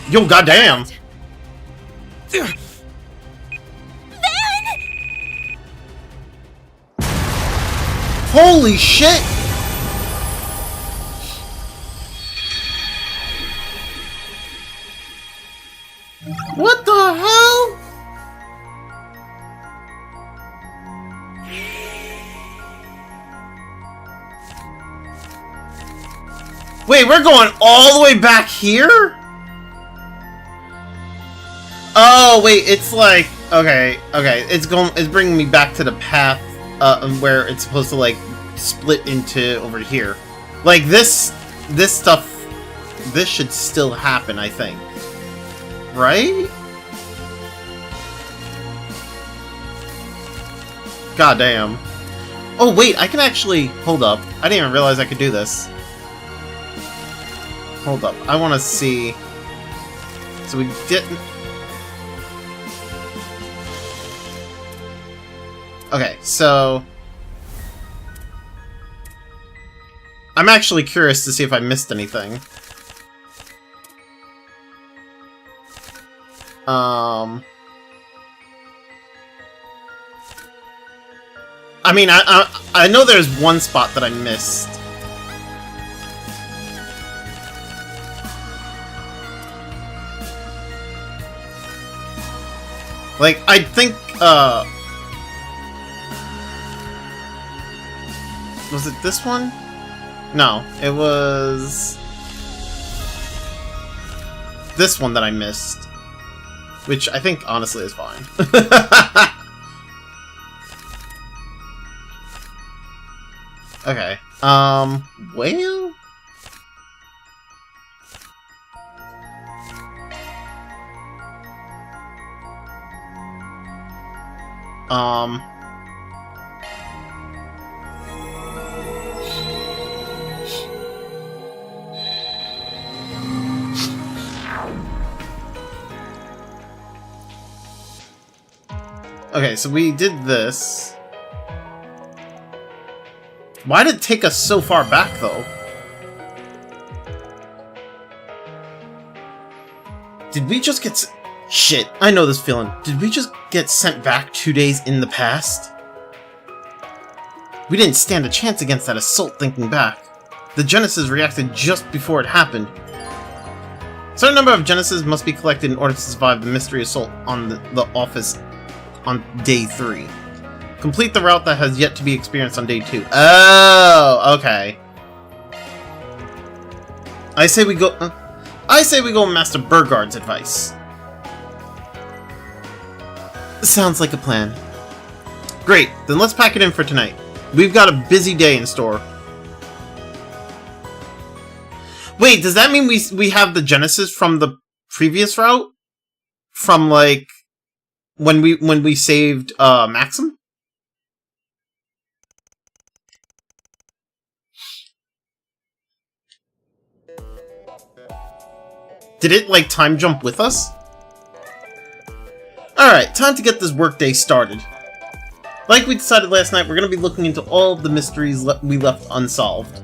Yo, goddamn. Holy shit! What the hell? Wait, we're going all the way back here? Oh, wait, it's like, okay, it's bringing me back to the path, where it's supposed to, like, split into over here. Like, this stuff, this should still happen, I think. Right? God damn. Oh, wait, I can actually, hold up. I didn't even realize I could do this. Hold up, I want to see. So we didn't. Okay, so I'm actually curious to see if I missed anything. I mean, I know there's one spot that I missed. Like, I think, was it this one? No, it was this one that I missed. Which I think, honestly, is fine. Okay, well... Okay, so we did this. Why did it take us so far back, though? Did we just get... Shit, I know this feeling. Did we just get sent back 2 days in the past? We didn't stand a chance against that assault thinking back. The Genesis reacted just before it happened. A certain number of Genesis must be collected in order to survive the mystery assault on the office on day 3. Complete the route that has yet to be experienced on day 2. Oh, okay. I say we go Master Burgard's advice. Sounds like a plan. Great, then let's pack it in for tonight. We've got a busy day in store. Wait, does that mean we have the Genesis from the previous route? From, like, when we saved Maxim? Did it, like, time jump with us? Alright, time to get this workday started. Like we decided last night, we're going to be looking into all of the mysteries we left unsolved.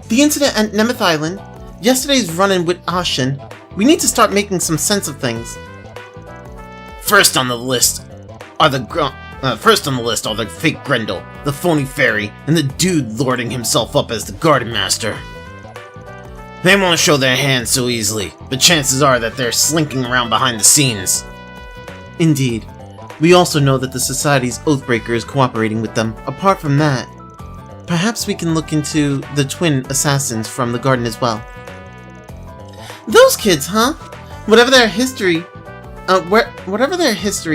The incident at Nemeth Island, yesterday's run-in with Aslen, we need to start making some sense of things. First on the list are the fake Grendel, the phony fairy, and the dude lording himself up as the Garden Master. They won't show their hands so easily, but chances are that they're slinking around behind the scenes. Indeed. We also know that the Society's Oathbreaker is cooperating with them. Apart from that, perhaps we can look into the twin assassins from the garden as well. Those kids, huh? Whatever their history,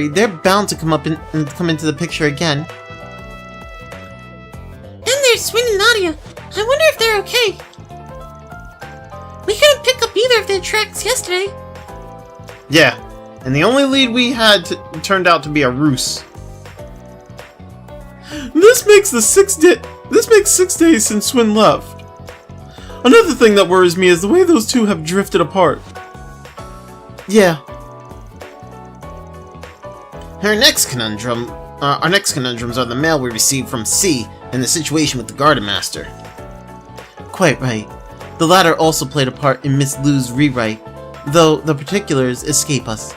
they're bound to come into the picture again. And there's Swin and Nadia. I wonder if they're okay. We couldn't pick up either of their tracks yesterday. Yeah, and the only lead we had turned out to be a ruse. This makes 6 days since Swin left. Another thing that worries me is the way those two have drifted apart. Yeah. Our next conundrums are the mail we received from C and the situation with the Garden Master. Quite right. The latter also played a part in Miss Lu's rewrite, though the particulars escape us.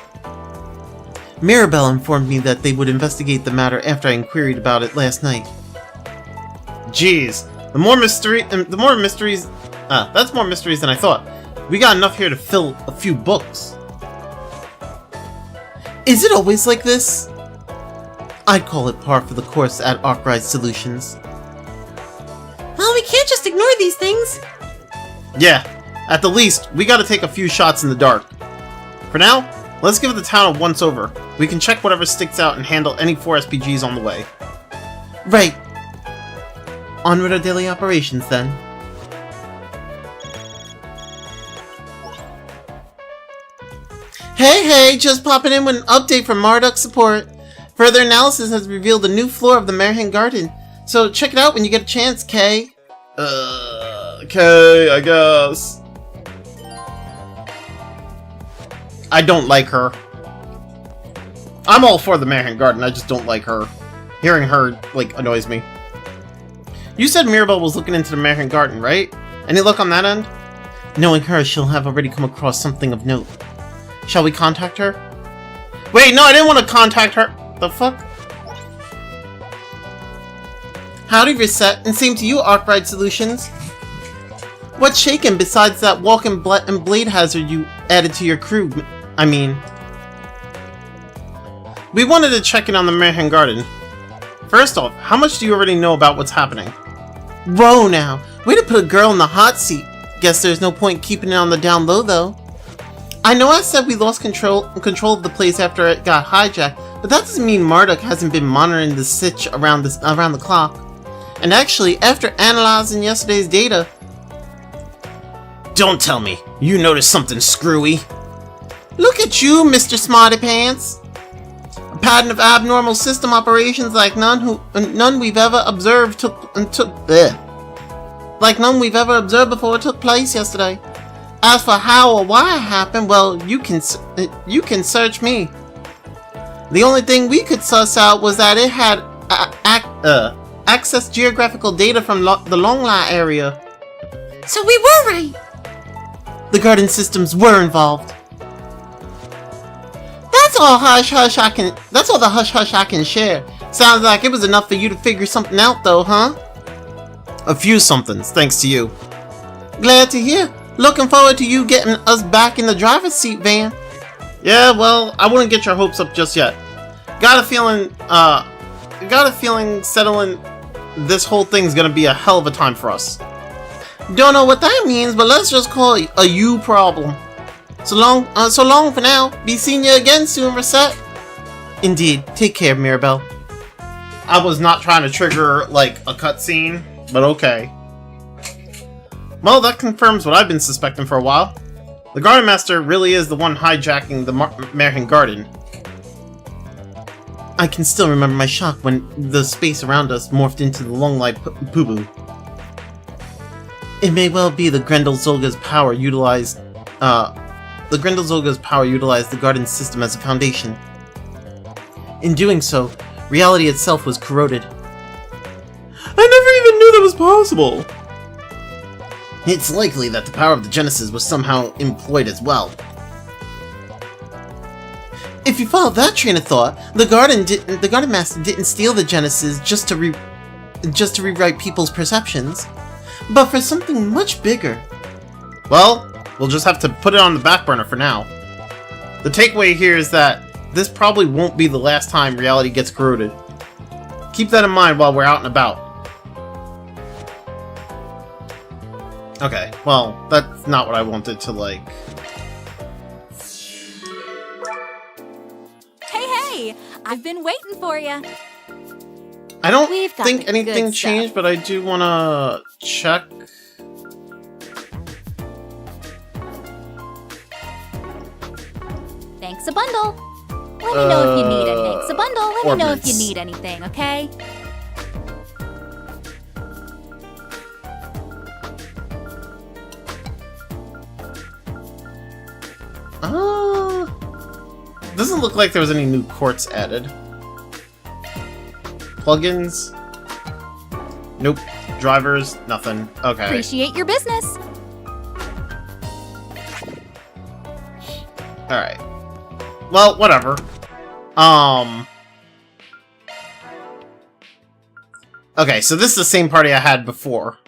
Mirabelle informed me that they would investigate the matter after I inquired about it last night. Jeez, the more mysteries. That's more mysteries than I thought. We got enough here to fill a few books. Is it always like this? I'd call it par for the course at Arkwright Solutions. Well, we can't just ignore these things. Yeah, at the least, we gotta take a few shots in the dark. For now, let's give the town a once-over. We can check whatever sticks out and handle any 4 SPGs on the way. Right. On with our daily operations, then. Hey, just popping in with an update from Marduk support. Further analysis has revealed a new floor of the Merhin Garden, so check it out when you get a chance, Kay. Okay, I guess. I don't like her. I'm all for the Merhin Garden, I just don't like her. Hearing her, like, annoys me. You said Mirabelle was looking into the Merhin Garden, right? Any luck on that end? Knowing her, she'll have already come across something of note. Shall we contact her? Wait, no, I didn't want to contact her. The fuck? Howdy, Reset, and same to you, Arkwright Solutions. What's shaking besides that walk and blade hazard you added to your crew? I mean... We wanted to check in on the Merhin Garden. First off, how much do you already know about what's happening? Whoa now, way to put a girl in the hot seat. Guess there's no point keeping it on the down low though. I know I said we lost control of the place after it got hijacked, but that doesn't mean Marduk hasn't been monitoring the sitch around the clock. And actually, after analyzing yesterday's data... Don't tell me, you noticed something screwy. Look at you, Mr. Smarty Pants. A pattern of abnormal system operations like none we've ever observed before took place yesterday. As for how or why it happened, well, you can search me. The only thing we could suss out was that it had accessed geographical data from the Longline area. So we were right. The garden systems were involved. That's all the hush hush I can share. Sounds like it was enough for you to figure something out though, huh? A few somethings, thanks to you. Glad to hear. Looking forward to you getting us back in the driver's seat, Van. Yeah, well, I wouldn't get your hopes up just yet. Got a feeling settling this whole thing's gonna be a hell of a time for us. Don't know what that means, but let's just call it a you problem. So long for now. Be seeing you again soon, Reset. Indeed. Take care, Mirabelle. I was not trying to trigger, like, a cutscene, but okay. Well, that confirms what I've been suspecting for a while. The Garden Master really is the one hijacking the Merhin Garden. I can still remember my shock when the space around us morphed into the Longlight Poo-Boo. It may well be the Grendel Zolga's power utilized the garden system as a foundation. In doing so, reality itself was corroded. I never even knew that was possible! It's likely that the power of the Genesis was somehow employed as well. If you follow that train of thought, the Garden Master didn't steal the Genesis just to rewrite people's perceptions, but for something much bigger. Well, we'll just have to put it on the back burner for now. The takeaway here is that this probably won't be the last time reality gets corroded. Keep that in mind while we're out and about. Okay, well, that's not what I wanted to, like... Hey! I've been waiting for you. I don't think anything changed, but I do want to check. Thanks a bundle. Let me know if you need it. Thanks a bundle. Let me know if you need anything, okay? Doesn't look like there was any new quartz added. Plugins? Nope. Drivers? Nothing. Okay. Appreciate your business. Alright. Well, whatever. Okay, so this is the same party I had before.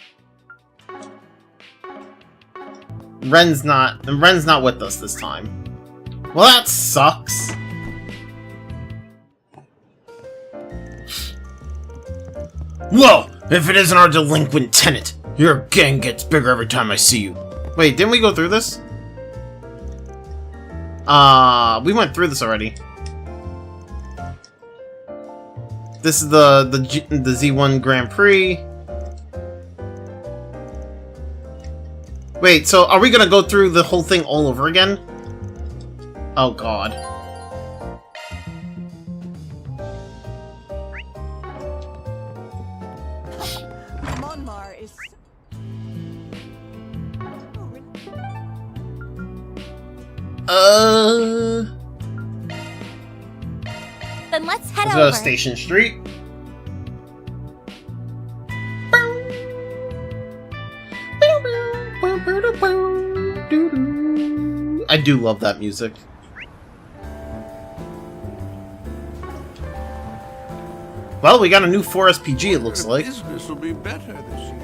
Ren's not with us this time. Well, that sucks. Whoa! If it isn't our delinquent tenant, your gang gets bigger every time I see you. Wait, didn't we go through this? We went through this already. This is the Z1 Gran Prix. Wait, so are we gonna go through the whole thing all over again? Oh god. Then let's head Let's over. go to Station Street. I do love that music. Well, we got a new 4SPG, it looks like. Business will be better this year.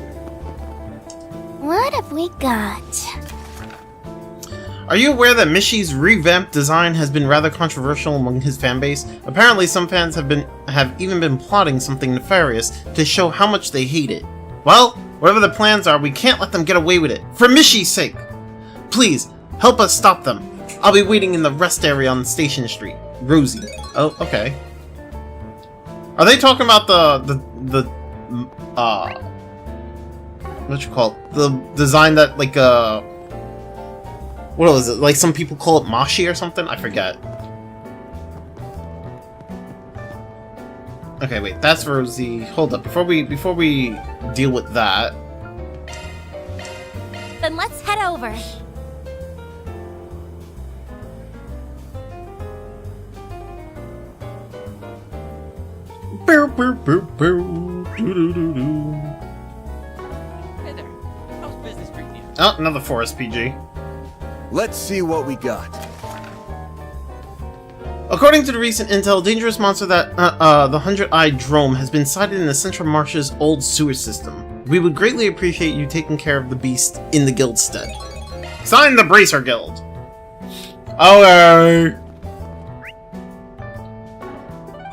What have we got? Are you aware that Mishy's revamped design has been rather controversial among his fanbase? Apparently, some fans have even been plotting something nefarious to show how much they hate it. Well, whatever the plans are, we can't let them get away with it. For Mishy's sake! Please, help us stop them. I'll be waiting in the rest area on Station Street. Rosie. Oh, okay. Are they talking about what you call it? The design that, like, what was it? Like, some people call it Moshi or something? I forget. Okay, wait, that's Rosie. Hold up, before we deal with that. Then let's head over. Bow, bow, bow, bow. Doo-doo-doo-doo. Hey there. How's business treating you? Oh, another 4SPG. Let's see what we got. According to the recent intel, dangerous monster that the 100-eyed drome has been sighted in the Central Marsh's old sewer system. We would greatly appreciate you taking care of the beast in the guild's stead. Sign the Bracer Guild. Okay.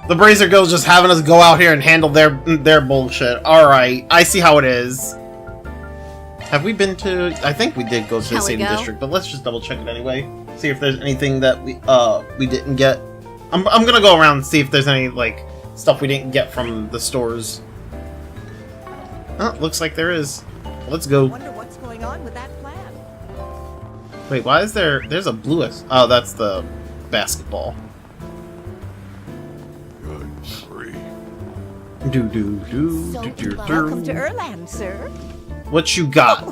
The Bracer Guild's just having us go out here and handle their bullshit. Alright, I see how it is. Have we been to... I think we did go to the same district, but let's just double check it anyway. See if there's anything that we didn't get. I'm gonna go around and see if there's any, like, stuff we didn't get from the stores. Oh, looks like there is. Let's go. I wonder what's going on with that plan. Wait, why is there's a blue... Oh, that's the basketball. Good grief. Welcome to Erland, sir. What you got?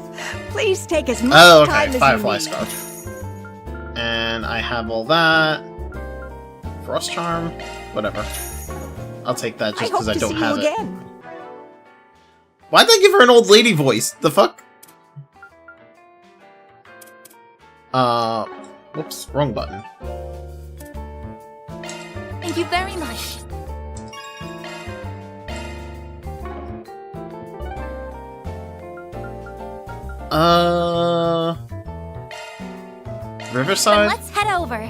Please take as much Oh, time okay. as Firefly you need. Scarf. And I have all that. Frost Charm. Whatever. I'll take that just because I don't have it. Again. Why'd they give her an old lady voice? The fuck? Whoops. Wrong button. Thank you very much. Riverside? Then let's head over.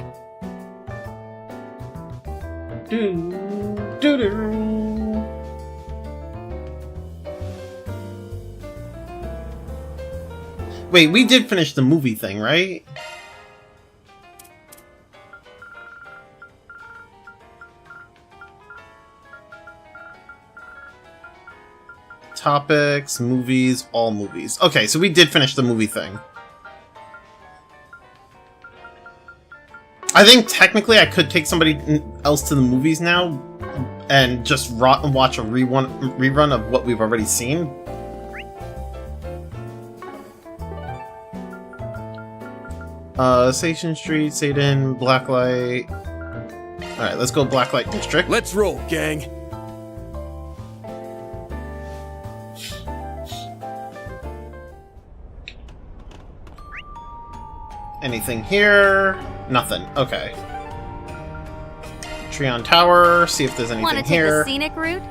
Wait, we did finish the movie thing, right? Topics, movies, all movies. Okay, so we did finish the movie thing. I think technically I could take somebody else to the movies now and just watch a rerun of what we've already seen. Station Street, Satan, Blacklight. Alright, let's go Blacklight District. Let's roll, gang. Anything here? Nothing. Okay. Treon Tower, see if there's anything Want to take here. the scenic route?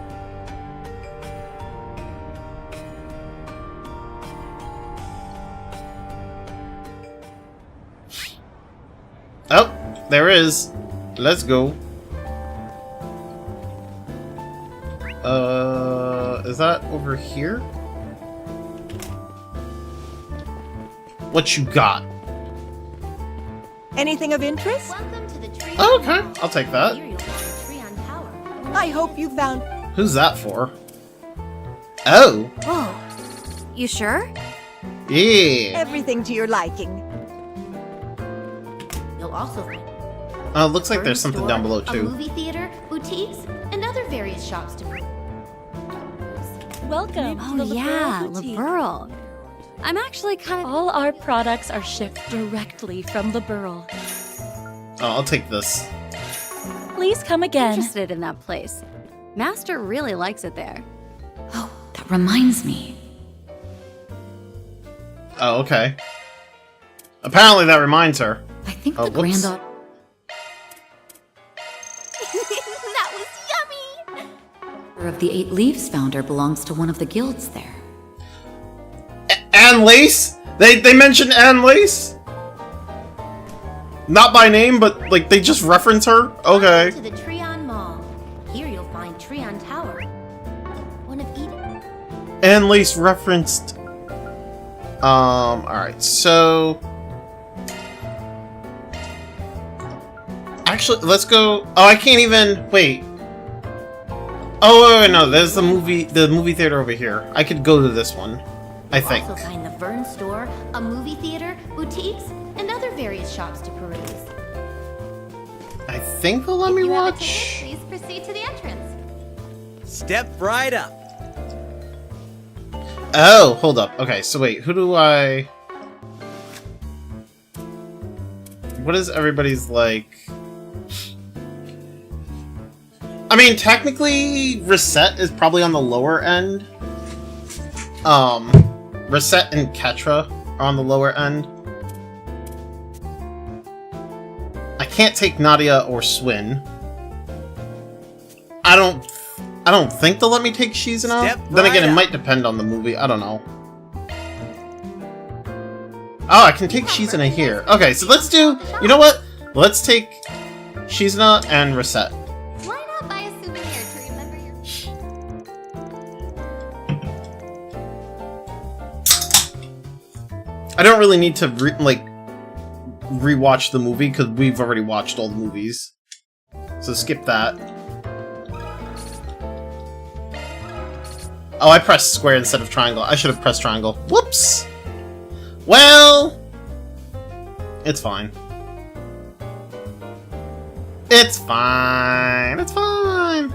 there is. Let's go. Is that over here? What you got? Anything of interest? Welcome to the tree. Oh, okay, I'll take that. I hope you found. Who's that for? Oh. Whoa. You sure? Yeah. Everything to your liking. You'll also find Looks like there's something down below a too. movie theater, boutiques, and other various shops to peruse. Welcome Oh to the yeah, Liberal Boutique. Liberal. I'm actually kind of... All our products are shipped directly from Liberal. Oh, I'll take this. Please come again. interested in that place. Master really likes it there. Oh, that reminds me. Oh, okay. Apparently that reminds her. I think Oh, the whoops. granddaughter... That was yummy! of the Eight Leaves founder belongs to one of the guilds there. Anne Lace? They mentioned Anne Lace? Not by name, but like they just reference her? Okay. To the Treon Mall. Here you'll find Treon Tower. One of Eden. Anne Lace referenced. Alright, so. Actually, let's go. Oh, I can't even. Wait. Oh, wait, no, there's the movie theater over here. I could go to this one, I think. Also find the Vern store, a movie theater, boutiques, and other various shops to peruse. I think they'll let me You have a watch. ticket, please proceed to the entrance. Step right up. Oh, hold up. Okay, so wait, who do I... What is everybody's, like... I mean, technically, Reset is probably on the lower end. Reset and Ketra are on the lower end. I can't take Nadia or Swin. I don't think they'll let me take Shizuna. Step Then again, right it up. might depend on the movie. I don't know. Oh, I can take Shizuna here. Okay, so let's do... You know what? Let's take Shizuna and Reset. Why not buy a souvenir to remember your... I don't really need to, rewatch the movie, because we've already watched all the movies. So skip that. Oh, I pressed square instead of triangle. I should have pressed triangle. Whoops! Well... It's fine. It's fine. It's fine.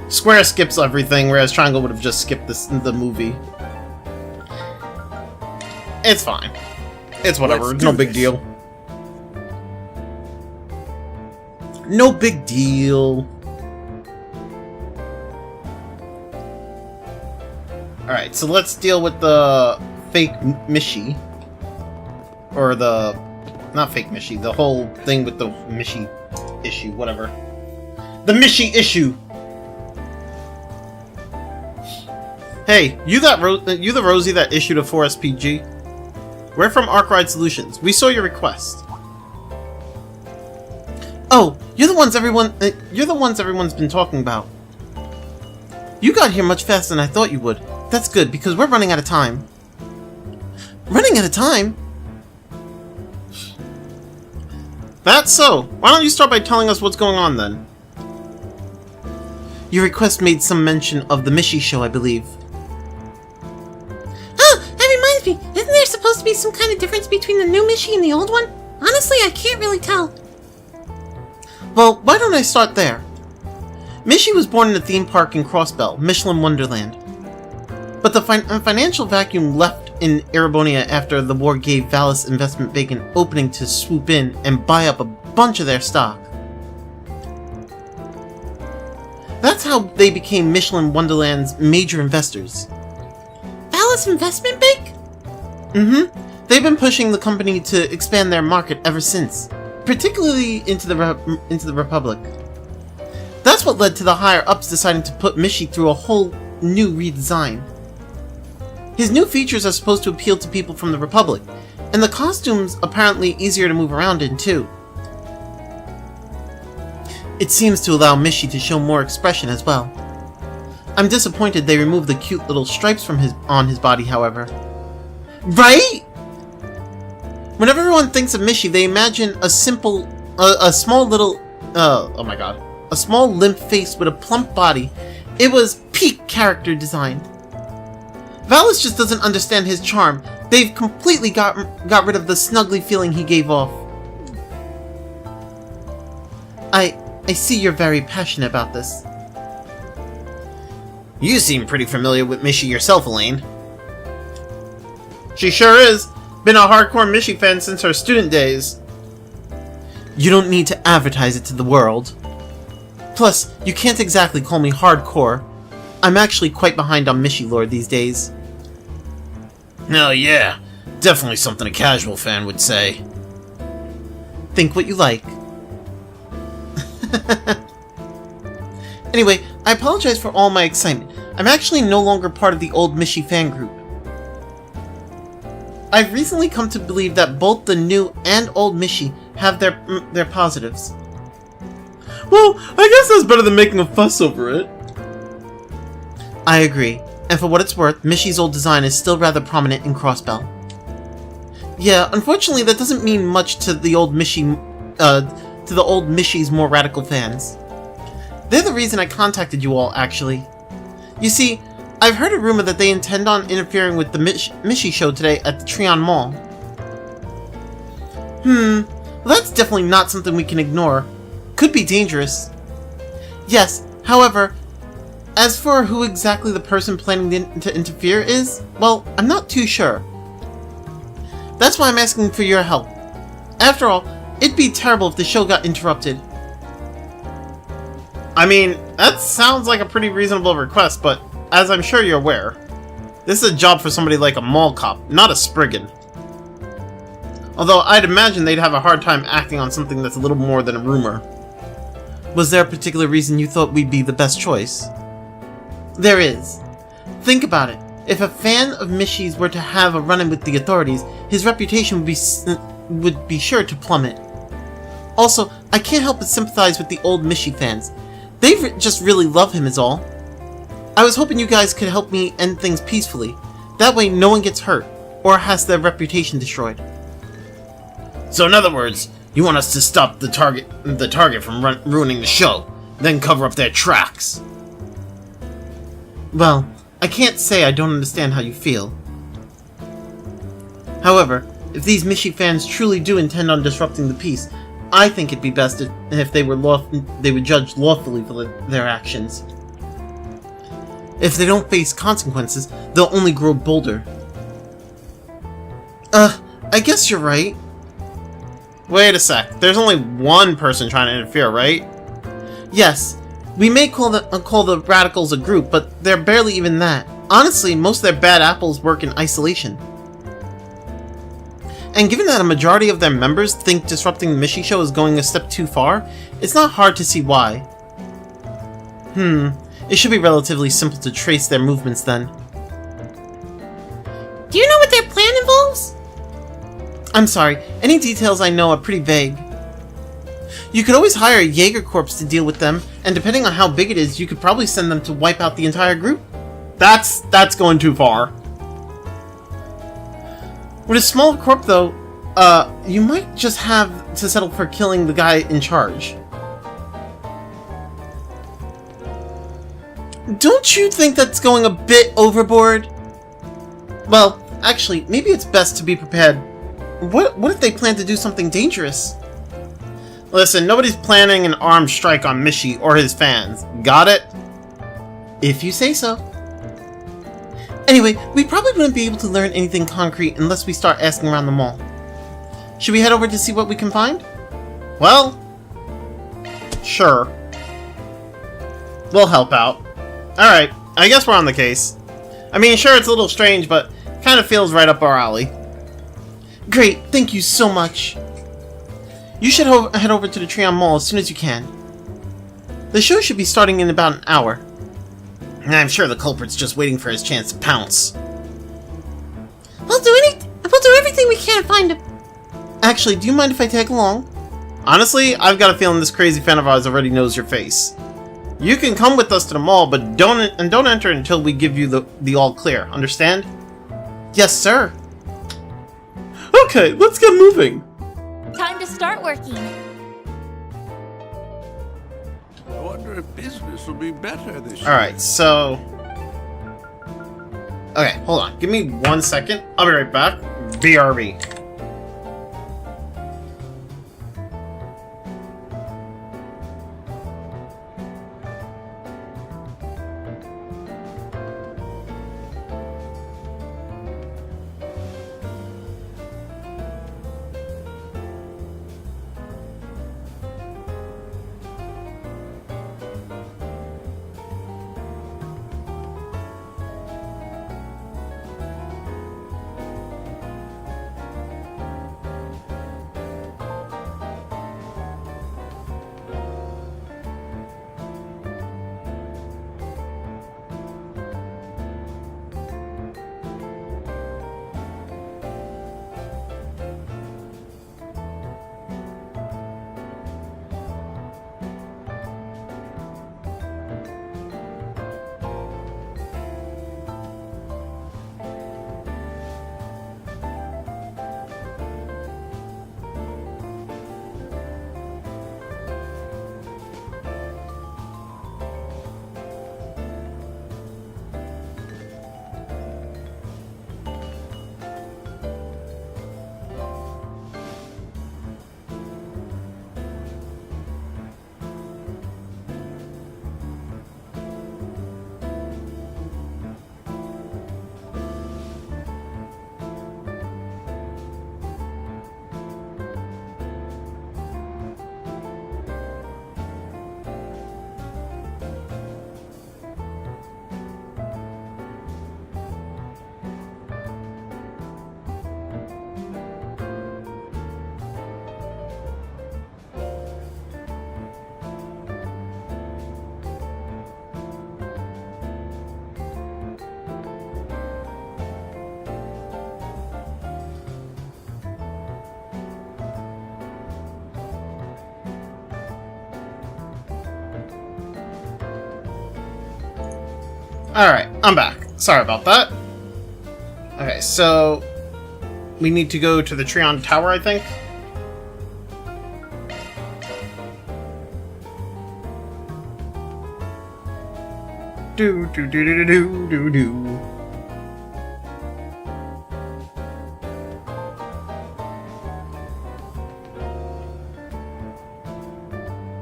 Square skips everything, whereas triangle would have just skipped the movie. It's fine. It's whatever. Let's No do big this. deal. No big deal. Alright, so let's deal with the fake Mishi. Or the... Not fake Mishi, the whole thing with the Mishi issue, whatever. The Mishi issue! Hey, you the Rosie that issued a 4SPG? We're from Arkwright Solutions. We saw your request. Oh, you're the ones everyone's been talking about. You got here much faster than I thought you would. That's good, because we're running out of time. Running out of time? That's so. Why don't you start by telling us what's going on, then? Your request made some mention of the Mishi show, I believe. Oh, that reminds me. Isn't there supposed to be some kind of difference between the new Mishi and the old one? Honestly, I can't really tell. Well, why don't I start there? Mishi was born in a theme park in Crossbell, Michelin Wonderland. But the financial vacuum left in Erebonia after the war gave Valis Investment Bank an opening to swoop in and buy up a bunch of their stock. That's how they became Michelin Wonderland's major investors. Valis Investment Bank? Mm-hmm. They've been pushing the company to expand their market ever since, particularly into the Republic. That's what led to the higher-ups deciding to put Mishi through a whole new redesign. His new features are supposed to appeal to people from the Republic, And the costume's apparently easier to move around in, too. It seems to allow Mishi to show more expression as well. I'm disappointed they removed the cute little stripes from on his body, however. Right? Whenever everyone thinks of Mishi, they imagine a small little, oh my god, a small limp face with a plump body. It was peak character design. Valis just doesn't understand his charm. They've completely got rid of the snuggly feeling he gave off. I see you're very passionate about this. You seem pretty familiar with Mishi yourself, Elaine. She sure is. Been a hardcore Mishi fan since her student days. You don't need to advertise it to the world. Plus, you can't exactly call me hardcore. I'm actually quite behind on Mishi lore these days. Hell yeah. Definitely something a casual fan would say. Think what you like. Anyway, I apologize for all my excitement. I'm actually no longer part of the old Mishi fan group. I've recently come to believe that both the new and old Mishi have their positives. Well, I guess that's better than making a fuss over it. I agree, and for what it's worth, Mishi's old design is still rather prominent in Crossbell. Yeah, unfortunately that doesn't mean much to the old Mishi's more radical fans. They're the reason I contacted you all, actually. You see, I've heard a rumor that they intend on interfering with the Mishi show today at the Treon Mall. Well, that's definitely not something we can ignore. Could be dangerous. Yes, however, as for who exactly the person planning to interfere is, well, I'm not too sure. That's why I'm asking for your help. After all, it'd be terrible if the show got interrupted. I mean, that sounds like a pretty reasonable request, but as I'm sure you're aware, this is a job for somebody like a mall cop, not a Spriggan. Although I'd imagine they'd have a hard time acting on something that's a little more than a rumor. Was there a particular reason you thought we'd be the best choice? There is. Think about it. If a fan of Mishi's were to have a run-in with the authorities, his reputation would be sure to plummet. Also, I can't help but sympathize with the old Mishi fans. They just really love him is all. I was hoping you guys could help me end things peacefully. That way no one gets hurt, or has their reputation destroyed. So in other words, you want us to stop the target from ruining the show, then cover up their tracks. Well, I can't say I don't understand how you feel. However, if these Mishi fans truly do intend on disrupting the peace, I think it'd be best if they would judge lawfully for their actions. If they don't face consequences, they'll only grow bolder. I guess you're right. Wait a sec, there's only one person trying to interfere, right? Yes, we may call the radicals a group, but they're barely even that. Honestly, most of their bad apples work in isolation. And given that a majority of their members think disrupting the Mishi show is going a step too far, it's not hard to see why. It should be relatively simple to trace their movements then. Do you know what their plan involves? I'm sorry, any details I know are pretty vague. You could always hire a Jaeger Corps to deal with them, and depending on how big it is, you could probably send them to wipe out the entire group. That's going too far. With a small corp though, you might just have to settle for killing the guy in charge. Don't you think that's going a bit overboard? Well, actually, maybe it's best to be prepared. What if they plan to do something dangerous? Listen, nobody's planning an armed strike on Mishi or his fans. Got it? If you say so. Anyway, we probably wouldn't be able to learn anything concrete unless we start asking around the mall. Should we head over to see what we can find? Well, sure. We'll help out. Alright, I guess we're on the case. I mean, sure, it's a little strange, but kind of feels right up our alley. Great, thank you so much. You should head over to the Treon Mall as soon as you can. The show should be starting in about an hour. I'm sure the culprit's just waiting for his chance to pounce. We'll do everything thing we can't find him. Actually, do you mind if I tag along? Honestly, I've got a feeling this crazy fan of ours already knows your face. You can come with us to the mall, but don't enter until we give you the all clear. Understand? Yes, sir. Okay, let's get moving. Time to start working. I wonder if business will be better this year. Alright, so... Okay, hold on. Give me 1 second. I'll be right back. BRB. Alright, I'm back. Sorry about that. Okay, so... we need to go to the Trion Tower, I think? Do do do do do do do.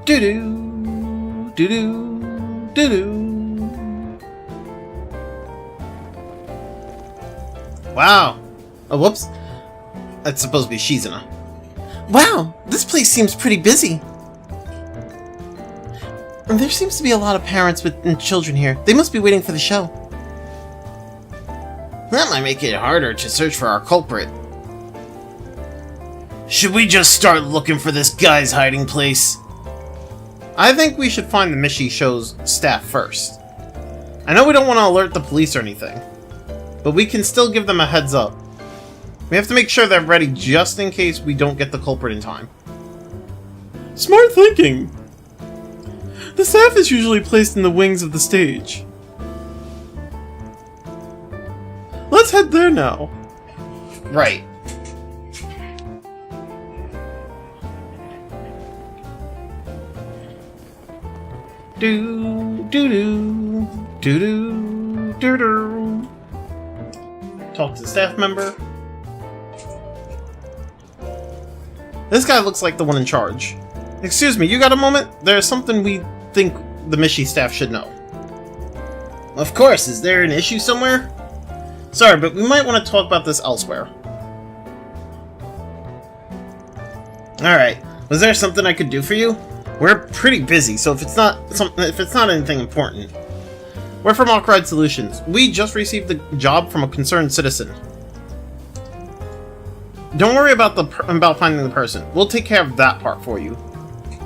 Do do do do do do. Wow. Oh, whoops. That's supposed to be Shizuna. Wow, this place seems pretty busy. There seems to be a lot of parents and children here. They must be waiting for the show. That might make it harder to search for our culprit. Should we just start looking for this guy's hiding place? I think we should find the Mishi Show's staff first. I know we don't want to alert the police or anything, but we can still give them a heads up. We have to make sure they're ready just in case we don't get the culprit in time. Smart thinking! The staff is usually placed in the wings of the stage. Let's head there now. Right. Do do do do do do do. Talk to the staff member. This guy looks like the one in charge. Excuse me, you got a moment? There's something we think the Mishi staff should know. Of course, is there an issue somewhere? Sorry, but we might want to talk about this elsewhere. Alright, was there something I could do for you? We're pretty busy, so if it's not anything important. We're from Awkward Solutions. We just received the job from a concerned citizen. Don't worry about finding the person. We'll take care of that part for you.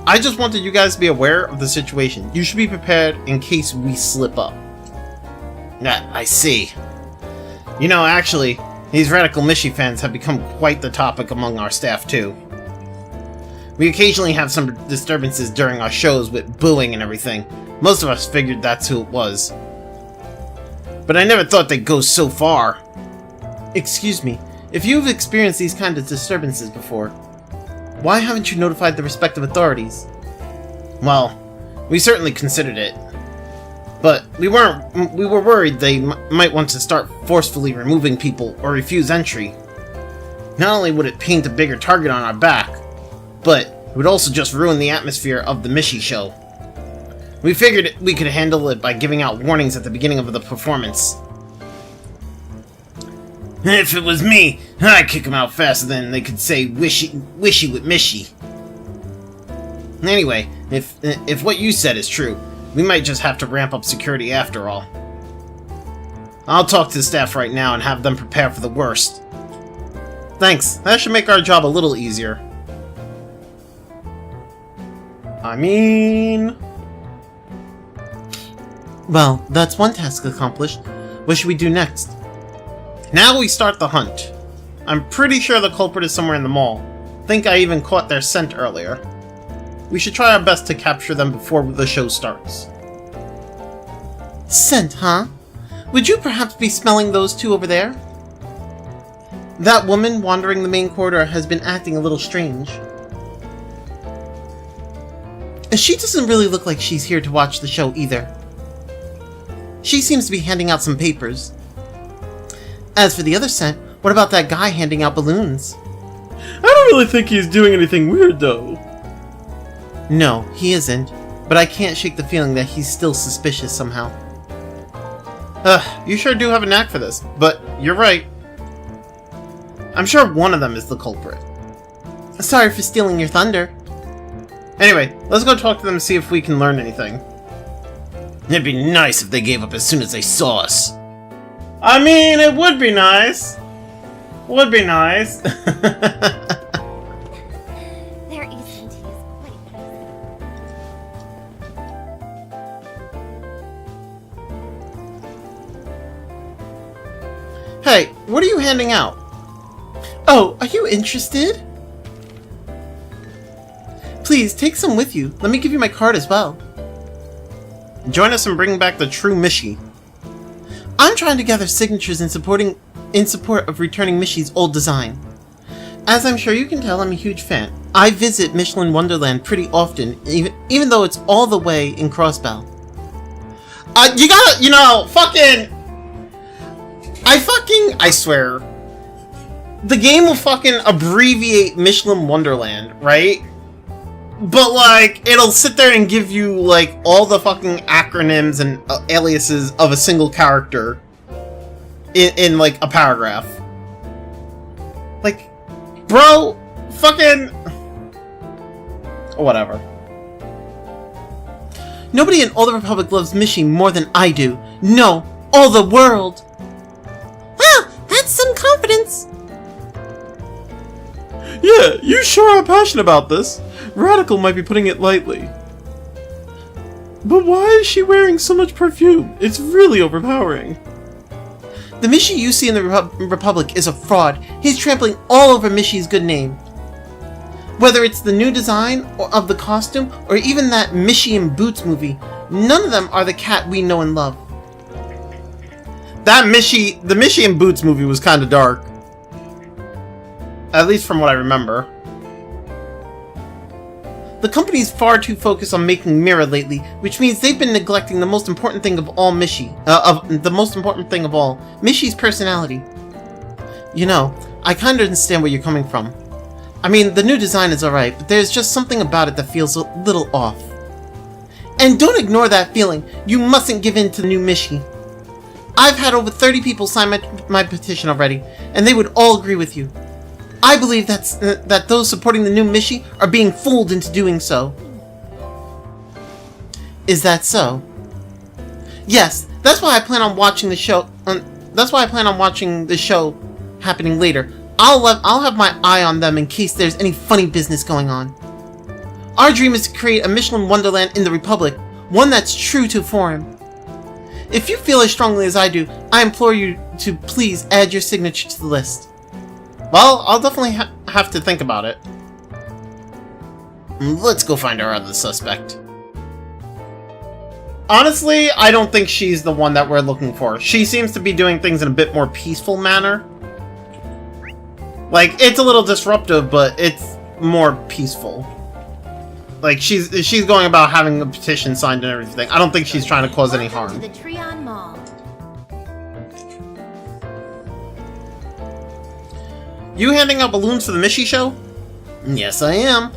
I just wanted you guys to be aware of the situation. You should be prepared in case we slip up. Nah, I see. You know, actually, These radical Mishi fans have become quite the topic among our staff too. We occasionally have some disturbances during our shows with booing and everything. Most of us figured that's who it was. But I never thought they'd go so far. Excuse me, if you've experienced these kind of disturbances before, why haven't you notified the respective authorities? Well, we certainly considered it. But we were worried they might want to start forcefully removing people or refuse entry. Not only would it paint a bigger target on our back, but it would also just ruin the atmosphere of the Mishi show. We figured we could handle it by giving out warnings at the beginning of the performance. If it was me, I'd kick them out faster than they could say wishy with Mishi. Anyway, if what you said is true, we might just have to ramp up security after all. I'll talk to the staff right now and have them prepare for the worst. Thanks, that should make our job a little easier. I mean... Well, that's one task accomplished. What should we do next? Now we start the hunt. I'm pretty sure the culprit is somewhere in the mall. Think I even caught their scent earlier. We should try our best to capture them before the show starts. Scent, huh? Would you perhaps be smelling those two over there? That woman wandering the main corridor has been acting a little strange. She doesn't really look like she's here to watch the show either. She seems to be handing out some papers. As for the other scent, what about that guy handing out balloons? I don't really think he's doing anything weird, though. No, he isn't, but I can't shake the feeling that he's still suspicious somehow. You sure do have a knack for this, but you're right. I'm sure one of them is the culprit. Sorry for stealing your thunder. Anyway, let's go talk to them and see if we can learn anything. It'd be nice if they gave up as soon as they saw us. I mean, it would be nice. Would be nice. Their ECT is quite pricey. Hey, what are you handing out? Oh, are you interested? Please, take some with you. Let me give you my card as well. Join us in bringing back the true Mishi. I'm trying to gather signatures in support of returning Mishi's old design. As I'm sure you can tell, I'm a huge fan. I visit Michelin Wonderland pretty often, even though it's all the way in Crossbell. You gotta, I swear. The game will fucking abbreviate Michelin Wonderland, right? But, like, it'll sit there and give you, like, all the fucking acronyms and aliases of a single character in like, a paragraph. Like, bro, fucking... Whatever. Nobody in all the Republic loves Mishi more than I do. No, all the world! Wow, that's some confidence! Yeah, you sure are passionate about this. Radical might be putting it lightly. But why is she wearing so much perfume? It's really overpowering. The Mishi you see in the Republic is a fraud. He's trampling all over Mishi's good name. Whether it's the new design of the costume, or even that Mishi in Boots movie, none of them are the cat we know and love. The Mishi in Boots movie was kinda dark. At least from what I remember. The company's far too focused on making Mira lately, which means they've been neglecting the most important thing of all Mishi's personality. You know, I kinda understand where you're coming from. I mean, the new design is alright, but there's just something about it that feels a little off. And don't ignore that feeling. You mustn't give in to the new Mishi. I've had over 30 people sign my petition already, and they would all agree with you. I believe that those supporting the new Mishi are being fooled into doing so. Is that so? Yes, that's why I plan on watching the show. That's why I plan on watching the show happening later. I'll have my eye on them in case there's any funny business going on. Our dream is to create a Michelin Wonderland in the Republic, one that's true to form. If you feel as strongly as I do, I implore you to please add your signature to the list. Well, I'll definitely have to think about it. Let's go find our other suspect. Honestly, I don't think she's the one that we're looking for. She seems to be doing things in a bit more peaceful manner. Like, it's a little disruptive, but it's more peaceful. Like, she's going about having a petition signed and everything. I don't think she's trying to cause any harm. To the Trion Mall. You handing out balloons for the Mishi show? Yes, I am.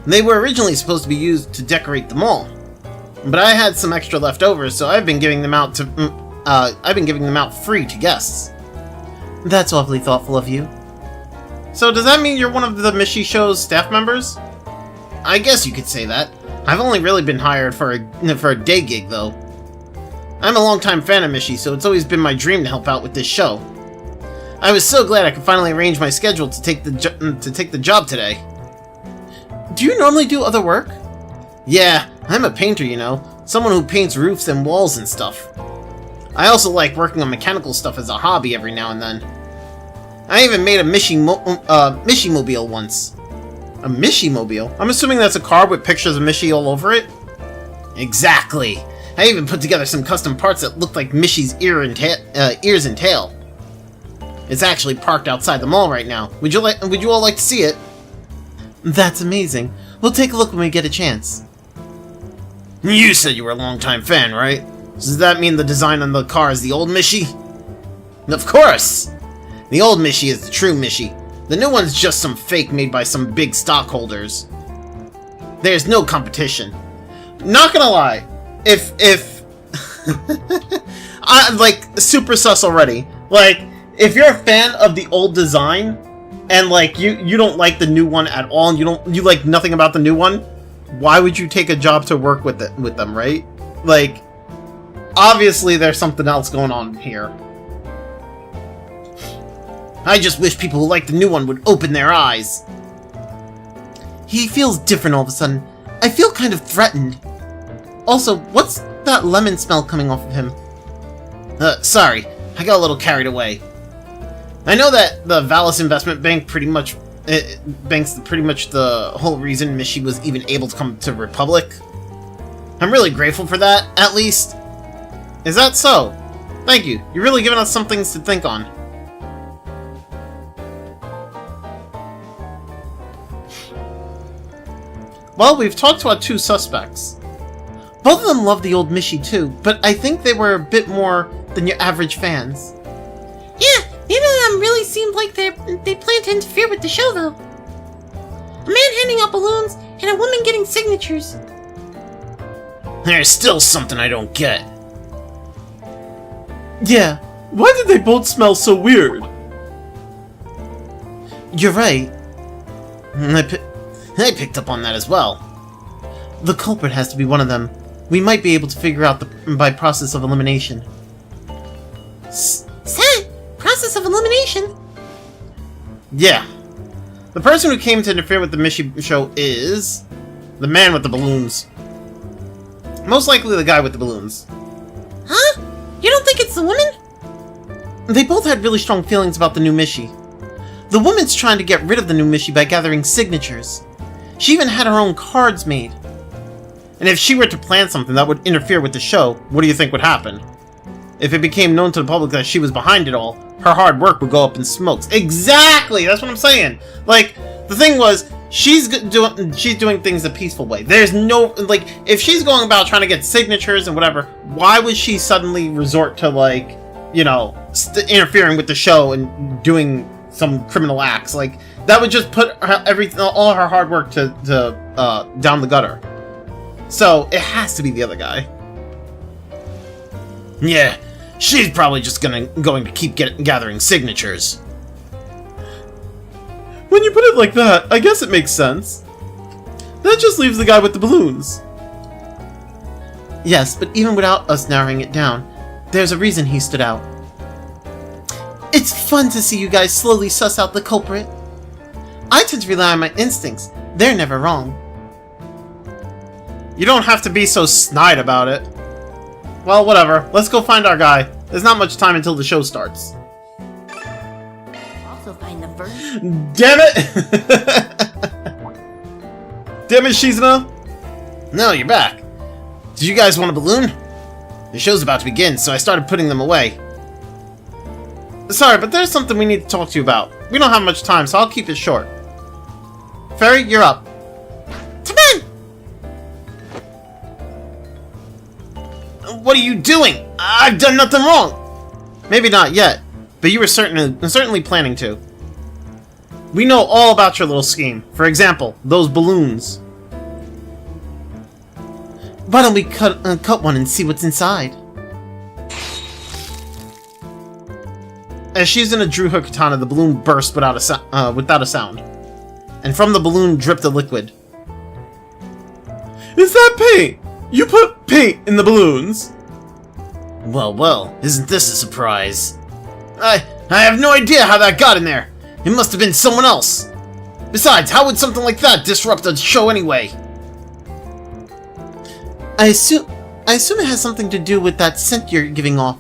They were originally supposed to be used to decorate the mall, but I had some extra left over, so I've been giving them out free to guests. That's awfully thoughtful of you. So does that mean you're one of the Mishi Show's staff members? I guess you could say that. I've only really been hired for a day gig, though. I'm a longtime fan of Mishi, so it's always been my dream to help out with this show. I was so glad I could finally arrange my schedule to take the job today. Do you normally do other work? Yeah, I'm a painter, you know. Someone who paints roofs and walls and stuff. I also like working on mechanical stuff as a hobby every now and then. I even made a Mishi-mobile once. A Mishi-mobile? I'm assuming that's a car with pictures of Mishi all over it? Exactly! I even put together some custom parts that looked like Mishi's ears and tail. It's actually parked outside the mall right now. Would you all like to see it? That's amazing. We'll take a look when we get a chance. You said you were a longtime fan, right? Does that mean the design on the car is the old Mishi? Of course! The old Mishi is the true Mishi. The new one's just some fake made by some big stockholders. There's no competition. Not gonna lie, if I'm like super sus already. Like, if you're a fan of the old design and like you don't like the new one at all, and you like nothing about the new one, why would you take a job to work with them, right? Like, obviously there's something else going on here. I just wish people who like the new one would open their eyes. He feels different all of a sudden. I feel kind of threatened. Also, what's that lemon smell coming off of him? Sorry, I got a little carried away. I know that the Valis Investment Bank bank's pretty much the whole reason Mishi was even able to come to Republic. I'm really grateful for that, at least. Is that so? Thank you. You're really giving us some things to think on. Well, we've talked to our two suspects. Both of them love the old Mishi too, but I think they were a bit more than your average fans. Yeah, neither of them really seemed like they plan to interfere with the show, though. A man handing out balloons and a woman getting signatures. There's still something I don't get. Yeah, why did they both smell so weird? You're right. I picked up on that as well. The culprit has to be one of them. We might be able to figure out by process of elimination. Process of elimination? Yeah. The person who came to interfere with the Mishi show is the man with the balloons. Most likely the guy with the balloons. Huh? You don't think it's the woman? They both had really strong feelings about the new Mishi. The woman's trying to get rid of the new Mishi by gathering signatures. She even had her own cards made. And if she were to plan something that would interfere with the show, what do you think would happen? If it became known to the public that she was behind it all, her hard work would go up in smokes. Exactly! That's what I'm saying! Like, the thing was, she's doing things a peaceful way. There's no, like, if she's going about trying to get signatures and whatever, why would she suddenly resort to, like, you know, interfering with the show and doing some criminal acts? Like, that would just put all her hard work to down the gutter. So, it has to be the other guy. Yeah, she's probably just going to keep gathering signatures. When you put it like that, I guess it makes sense. That just leaves the guy with the balloons. Yes, but even without us narrowing it down, there's a reason he stood out. It's fun to see you guys slowly suss out the culprit. I tend to rely on my instincts. They're never wrong. You don't have to be so snide about it. Well, whatever. Let's go find our guy. There's not much time until the show starts. Also find the first. Damn it! Damn it, Shizuna! No, you're back. Did you guys want a balloon? The show's about to begin, so I started putting them away. Sorry, but there's something we need to talk to you about. We don't have much time, so I'll keep it short. Fairy, you're up. Come on! What are you doing? I've done nothing wrong! Maybe not yet, but you were certainly planning to. We know all about your little scheme. For example, those balloons. Why don't we cut one and see what's inside? As Shizuna drew her katana, the balloon burst without a sound. And from the balloon dripped a liquid. Is that paint? You put paint in the balloons? Well, isn't this a surprise? I have no idea how that got in there. It must have been someone else. Besides, how would something like that disrupt a show anyway? I assume it has something to do with that scent you're giving off.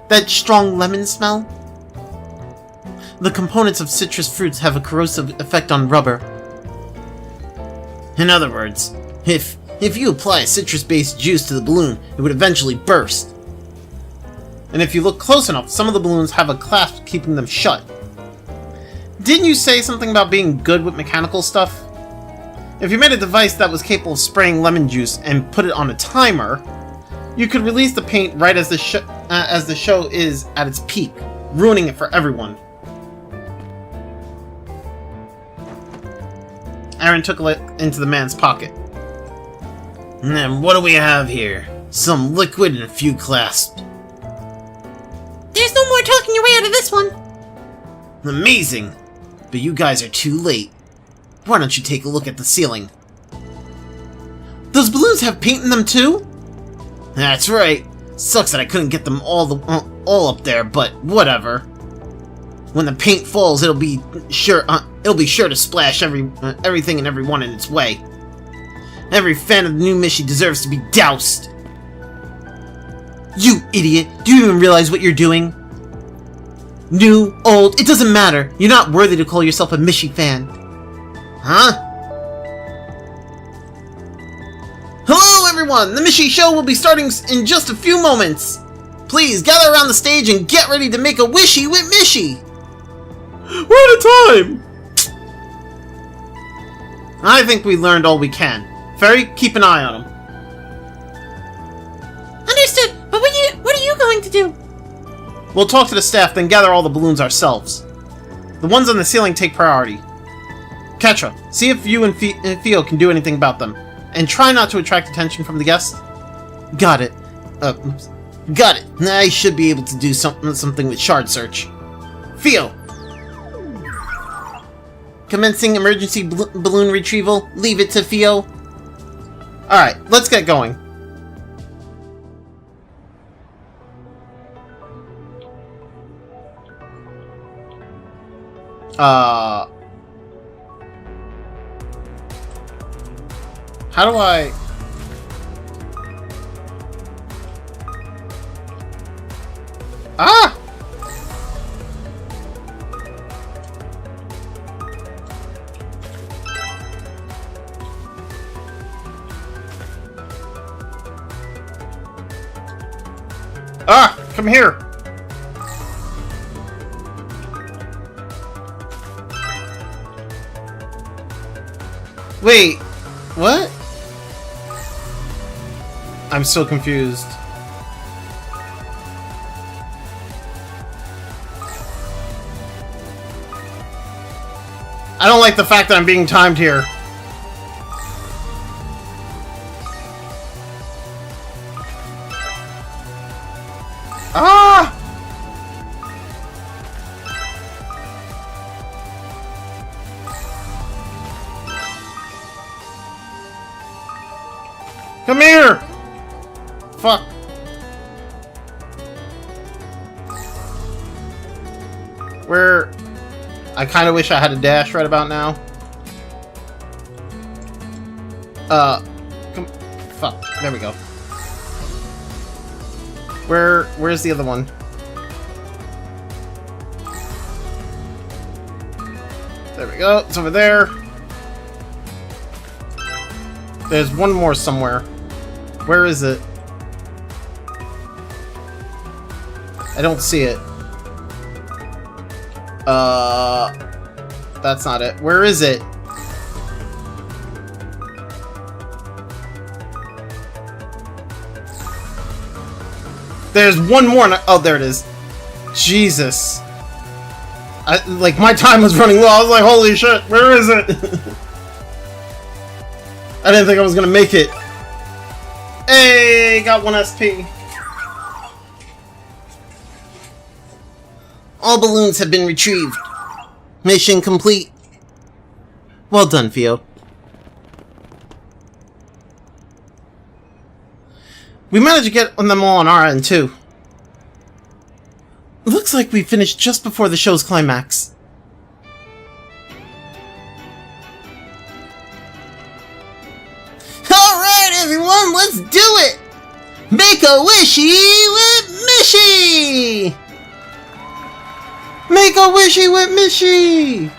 That strong lemon smell? The components of citrus fruits have a corrosive effect on rubber. In other words, if you apply a citrus-based juice to the balloon, it would eventually burst. And if you look close enough, some of the balloons have a clasp keeping them shut. Didn't you say something about being good with mechanical stuff? If you made a device that was capable of spraying lemon juice and put it on a timer, you could release the paint right as the show is at its peak, ruining it for everyone. Aaron took a look into the man's pocket. And what do we have here? Some liquid and a few clasps. There's no more talking your way out of this one. Amazing! But you guys are too late. Why don't you take a look at the ceiling? Those balloons have paint in them too? That's right. Sucks that I couldn't get them all up there, but whatever. When the paint falls, it'll be sure to splash everything and everyone in its way. Every fan of the new Mishi deserves to be doused. You idiot! Do you even realize what you're doing? New, old, it doesn't matter. You're not worthy to call yourself a Mishi fan. Huh? Hello everyone! The Mishi show will be starting in just a few moments. Please gather around the stage and get ready to make a wishy with Mishi. We're out of time! I think we learned all we can. Fairy, keep an eye on him. Understood, but what are you going to do? We'll talk to the staff, then gather all the balloons ourselves. The ones on the ceiling take priority. Ketra, see if you and Theo can do anything about them. And try not to attract attention from the guests. Got it. Got it. I should be able to do something with shard search. Theo! Commencing emergency balloon retrieval. Leave it to Theo. Alright, let's get going. How do I... Ah! Ah! Come here! Wait, what? I'm so confused. I don't like the fact that I'm being timed here. Ah! Come here! Fuck. Where... I kind of wish I had a dash right about now. Fuck. There we go. Where's the other one? There we go. It's over there. There's one more somewhere. Where is it? I don't see it. That's not it. Where is it? There's one more. Oh, there it is. Jesus. Like, my time was running low. I was like, holy shit, where is it? I didn't think I was gonna make it. Hey, got 1 SP. All balloons have been retrieved. Mission complete. Well done, Theo. We managed to get them all on our end, too. Looks like we finished just before the show's climax. Alright, everyone, let's do it! Make a wishy with Mishy! Make a wishy with Mishy!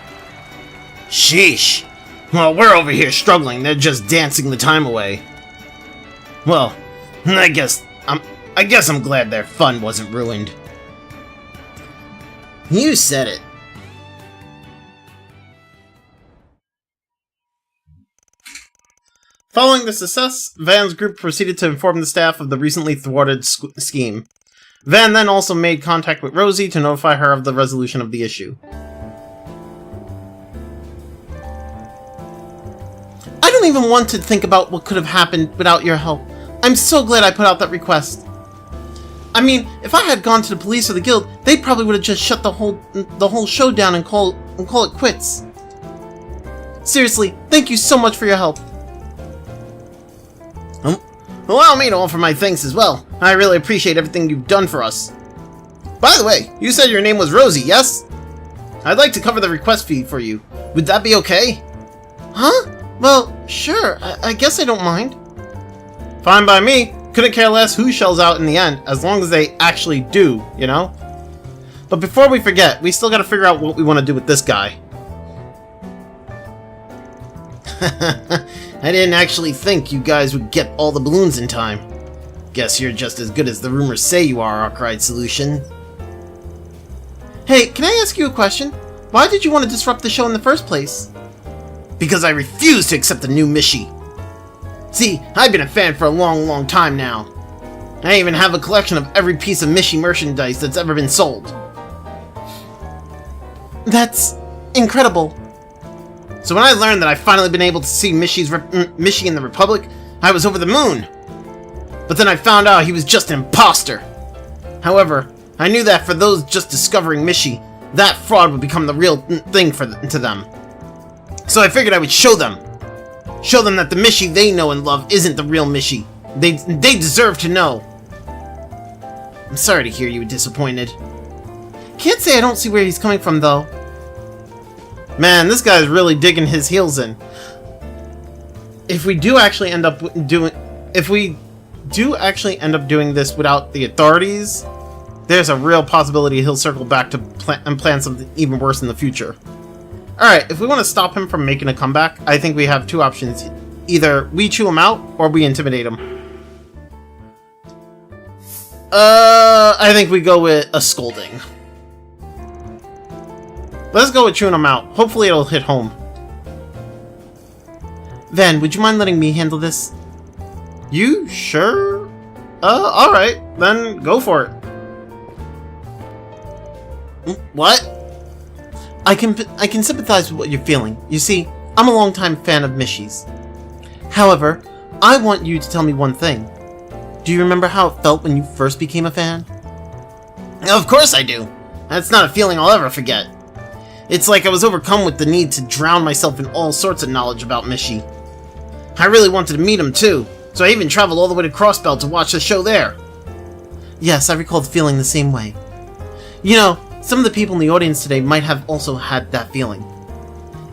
Sheesh. Well, we're over here struggling, they're just dancing the time away. Well, I guess I'm glad their fun wasn't ruined. You said it. Following the success, Van's group proceeded to inform the staff of the recently thwarted scheme. Van then also made contact with Rosie to notify her of the resolution of the issue. I don't even want to think about what could have happened without your help. I'm so glad I put out that request. I mean, if I had gone to the police or the guild, they probably would have just shut the whole show down and call it quits. Seriously, thank you so much for your help. Allow me to offer my thanks as well. I really appreciate everything you've done for us. By the way, you said your name was Rosie, yes? I'd like to cover the request fee for you. Would that be okay? Huh? Well, sure. I guess I don't mind. Fine by me. Couldn't care less who shells out in the end, as long as they actually do, you know? But before we forget, we still gotta figure out what we want to do with this guy. I didn't actually think you guys would get all the balloons in time. Guess you're just as good as the rumors say you are, Arkwright Solution. Hey, can I ask you a question? Why did you want to disrupt the show in the first place? Because I refuse to accept the new Mishy. See, I've been a fan for a long time now. I even have a collection of every piece of Mishy merchandise that's ever been sold. That's incredible. So when I learned that I've finally been able to see Mishy in the Republic, I was over the moon. But then I found out he was just an imposter. However, I knew that for those just discovering Mishy, that fraud would become the real thing to them. So I figured I would show them. Show them that the Mishy they know and love isn't the real Mishy. They deserve to know. I'm sorry to hear you were disappointed. Can't say I don't see where he's coming from, though. Man, this guy's really digging his heels in. If we do actually end up doing this without the authorities, there's a real possibility he'll circle back to plan something even worse in the future. Alright, if we want to stop him from making a comeback, I think we have two options. Either we chew him out, or we intimidate him. I think we go with a scolding. Let's go with chewing him out. Hopefully it'll hit home. Van, would you mind letting me handle this? You sure? Alright, then go for it. What? I can sympathize with what you're feeling. You see, I'm a longtime fan of Mishy's. However, I want you to tell me one thing. Do you remember how it felt when you first became a fan? Of course I do. That's not a feeling I'll ever forget. It's like I was overcome with the need to drown myself in all sorts of knowledge about Mishy. I really wanted to meet him too, so I even traveled all the way to Crossbelt to watch the show there. Yes, I recall feeling the same way. You know, some of the people in the audience today might have also had that feeling.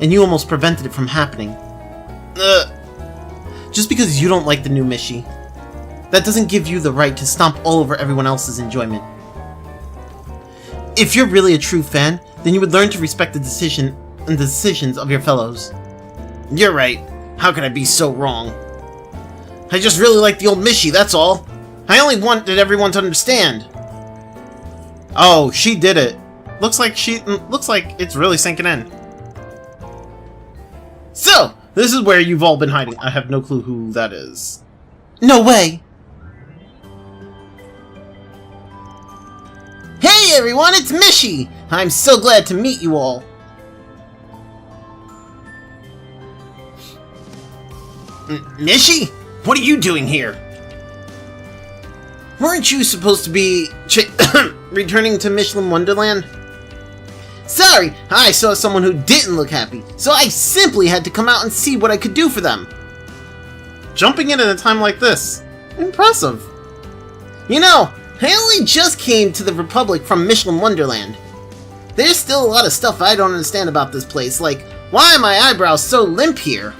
And you almost prevented it from happening. Just because you don't like the new Mishy. that doesn't give you the right to stomp all over everyone else's enjoyment. If you're really a true fan, then you would learn to respect the decisions of your fellows. You're right. How could I be so wrong? I just really like the old Mishi, that's all. I only wanted everyone to understand. Oh, she did it. Looks like it's really sinking in. So, this is where you've all been hiding. I have no clue who that is. No way! Hey everyone, it's Mishi! I'm so glad to meet you all. Mishi? What are you doing here? Weren't you supposed to be returning to Michelin Wonderland? Sorry, I saw someone who didn't look happy, so I simply had to come out and see what I could do for them. Jumping in at a time like this. Impressive. You know, I only just came to the Republic from Michelin Wonderland. There's still a lot of stuff I don't understand about this place, like, why are my eyebrows so limp here?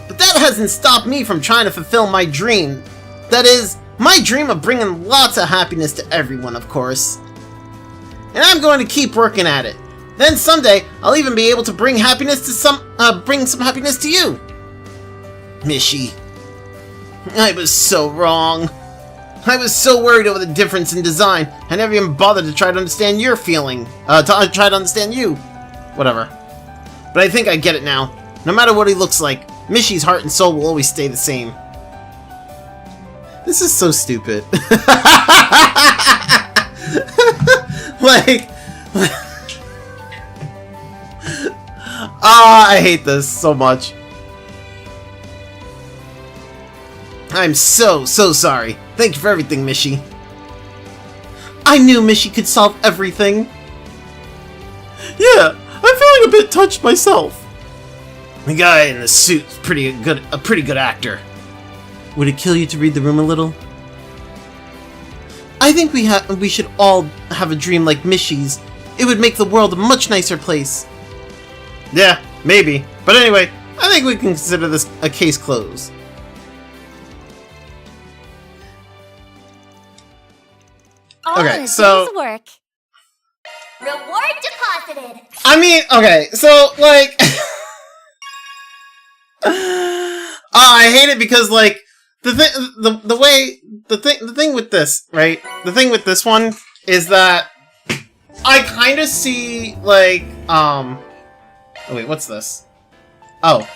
But that hasn't stopped me from trying to fulfill my dream. That is, my dream of bringing lots of happiness to everyone, of course. And I'm going to keep working at it. Then someday, I'll even be able to bring happiness to bring some happiness to you. Mishi. I was so wrong. I was so worried over the difference in design, I never even bothered to try to understand your feeling. Try to understand you. Whatever. But I think I get it now. No matter what he looks like, Mishi's heart and soul will always stay the same. This is so stupid. Like... I hate this so much. I'm so sorry. Thank you for everything, Mishi. I knew Mishi could solve everything. Yeah, I'm feeling a bit touched myself. The guy in the suit's a pretty good actor. Would it kill you to read the room a little? I think we should all have a dream like Mishi's. It would make the world a much nicer place. Yeah, maybe. But anyway, I think we can consider this a case closed. Okay, so work. Reward deposited. I mean, okay, so like I hate it because like the thing with this, right? The thing with this one is that I kind of see like oh wait, what's this? Oh.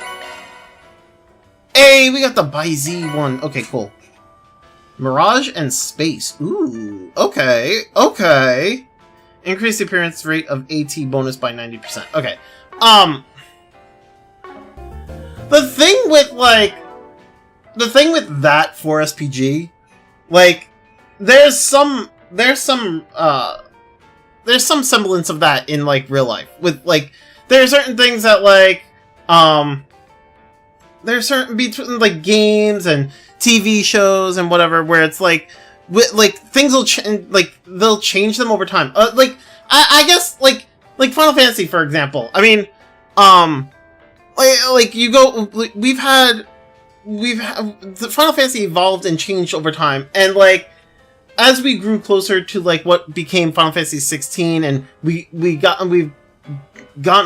Hey, we got the by Z1. Okay, cool. Mirage and Space. Ooh, okay, okay. Increase the appearance rate of AT bonus by 90%. Okay. The thing with that for SPG, like, there's some semblance of that in like real life. With like, there are certain things that like, there's certain between like games and TV shows and whatever where it's like things will they'll change them over time. Like I guess like Final Fantasy, for example. I mean, like you go, we've had the Final Fantasy evolved and changed over time, and like as we grew closer to like what became Final Fantasy 16, and we've gotten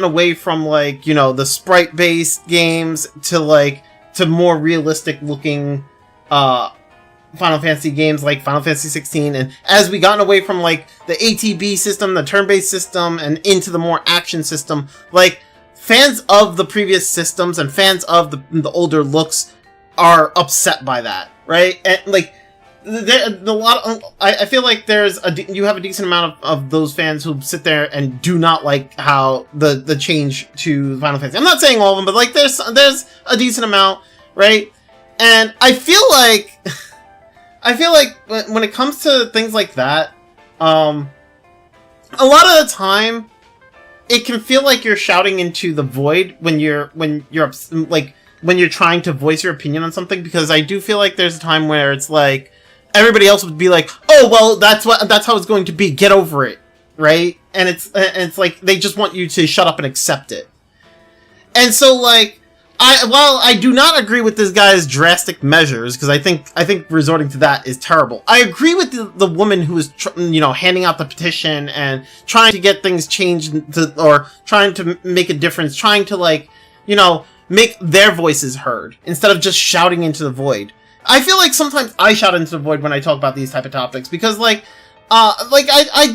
away from like, you know, the sprite based games to more realistic looking Final Fantasy games like Final Fantasy 16, and as we gotten away from like the ATB system, the turn-based system, and into the more action system, like fans of the previous systems and fans of the older looks are upset by that, right? And like I feel like you have a decent amount of those fans who sit there and do not like how the change to Final Fantasy. I'm not saying all of them, but like there's a decent amount, right? And I feel like when it comes to things like that, a lot of the time it can feel like you're shouting into the void when you're trying to voice your opinion on something, because I do feel like there's a time where it's like everybody else would be like, oh well, that's how it's going to be, get over it, right? And it's like they just want you to shut up and accept it. And so like I do not agree with this guy's drastic measures, because I think resorting to that is terrible. I agree with the woman who is, handing out the petition and trying to get things changed or trying to make a difference, trying to make their voices heard instead of just shouting into the void. I feel like sometimes I shout into the void when I talk about these type of topics, because I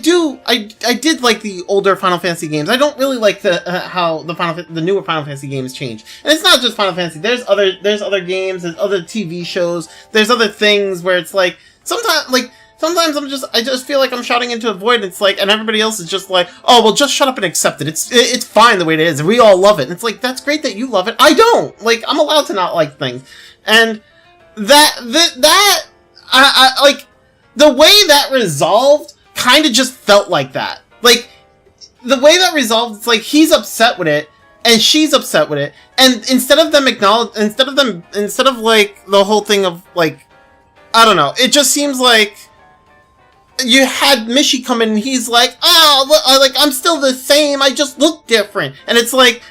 did like the older Final Fantasy games. I don't really like how the newer Final Fantasy games change. And it's not just Final Fantasy. There's other games, there's other TV shows, there's other things where it's like sometimes I just feel like I'm shouting into a void, and it's like, and everybody else is just like, oh well, just shut up and accept it. It's fine the way it is, and we all love it. And it's like, that's great that you love it. I don't. Like, I'm allowed to not like things. And the way that resolved kind of just felt like that. Like, the way that resolved, it's like he's upset with it, and she's upset with it, and instead of like the whole thing of like, I don't know, it just seems like you had Mishi come in and he's like, oh, like, I'm still the same, I just look different. And it's like,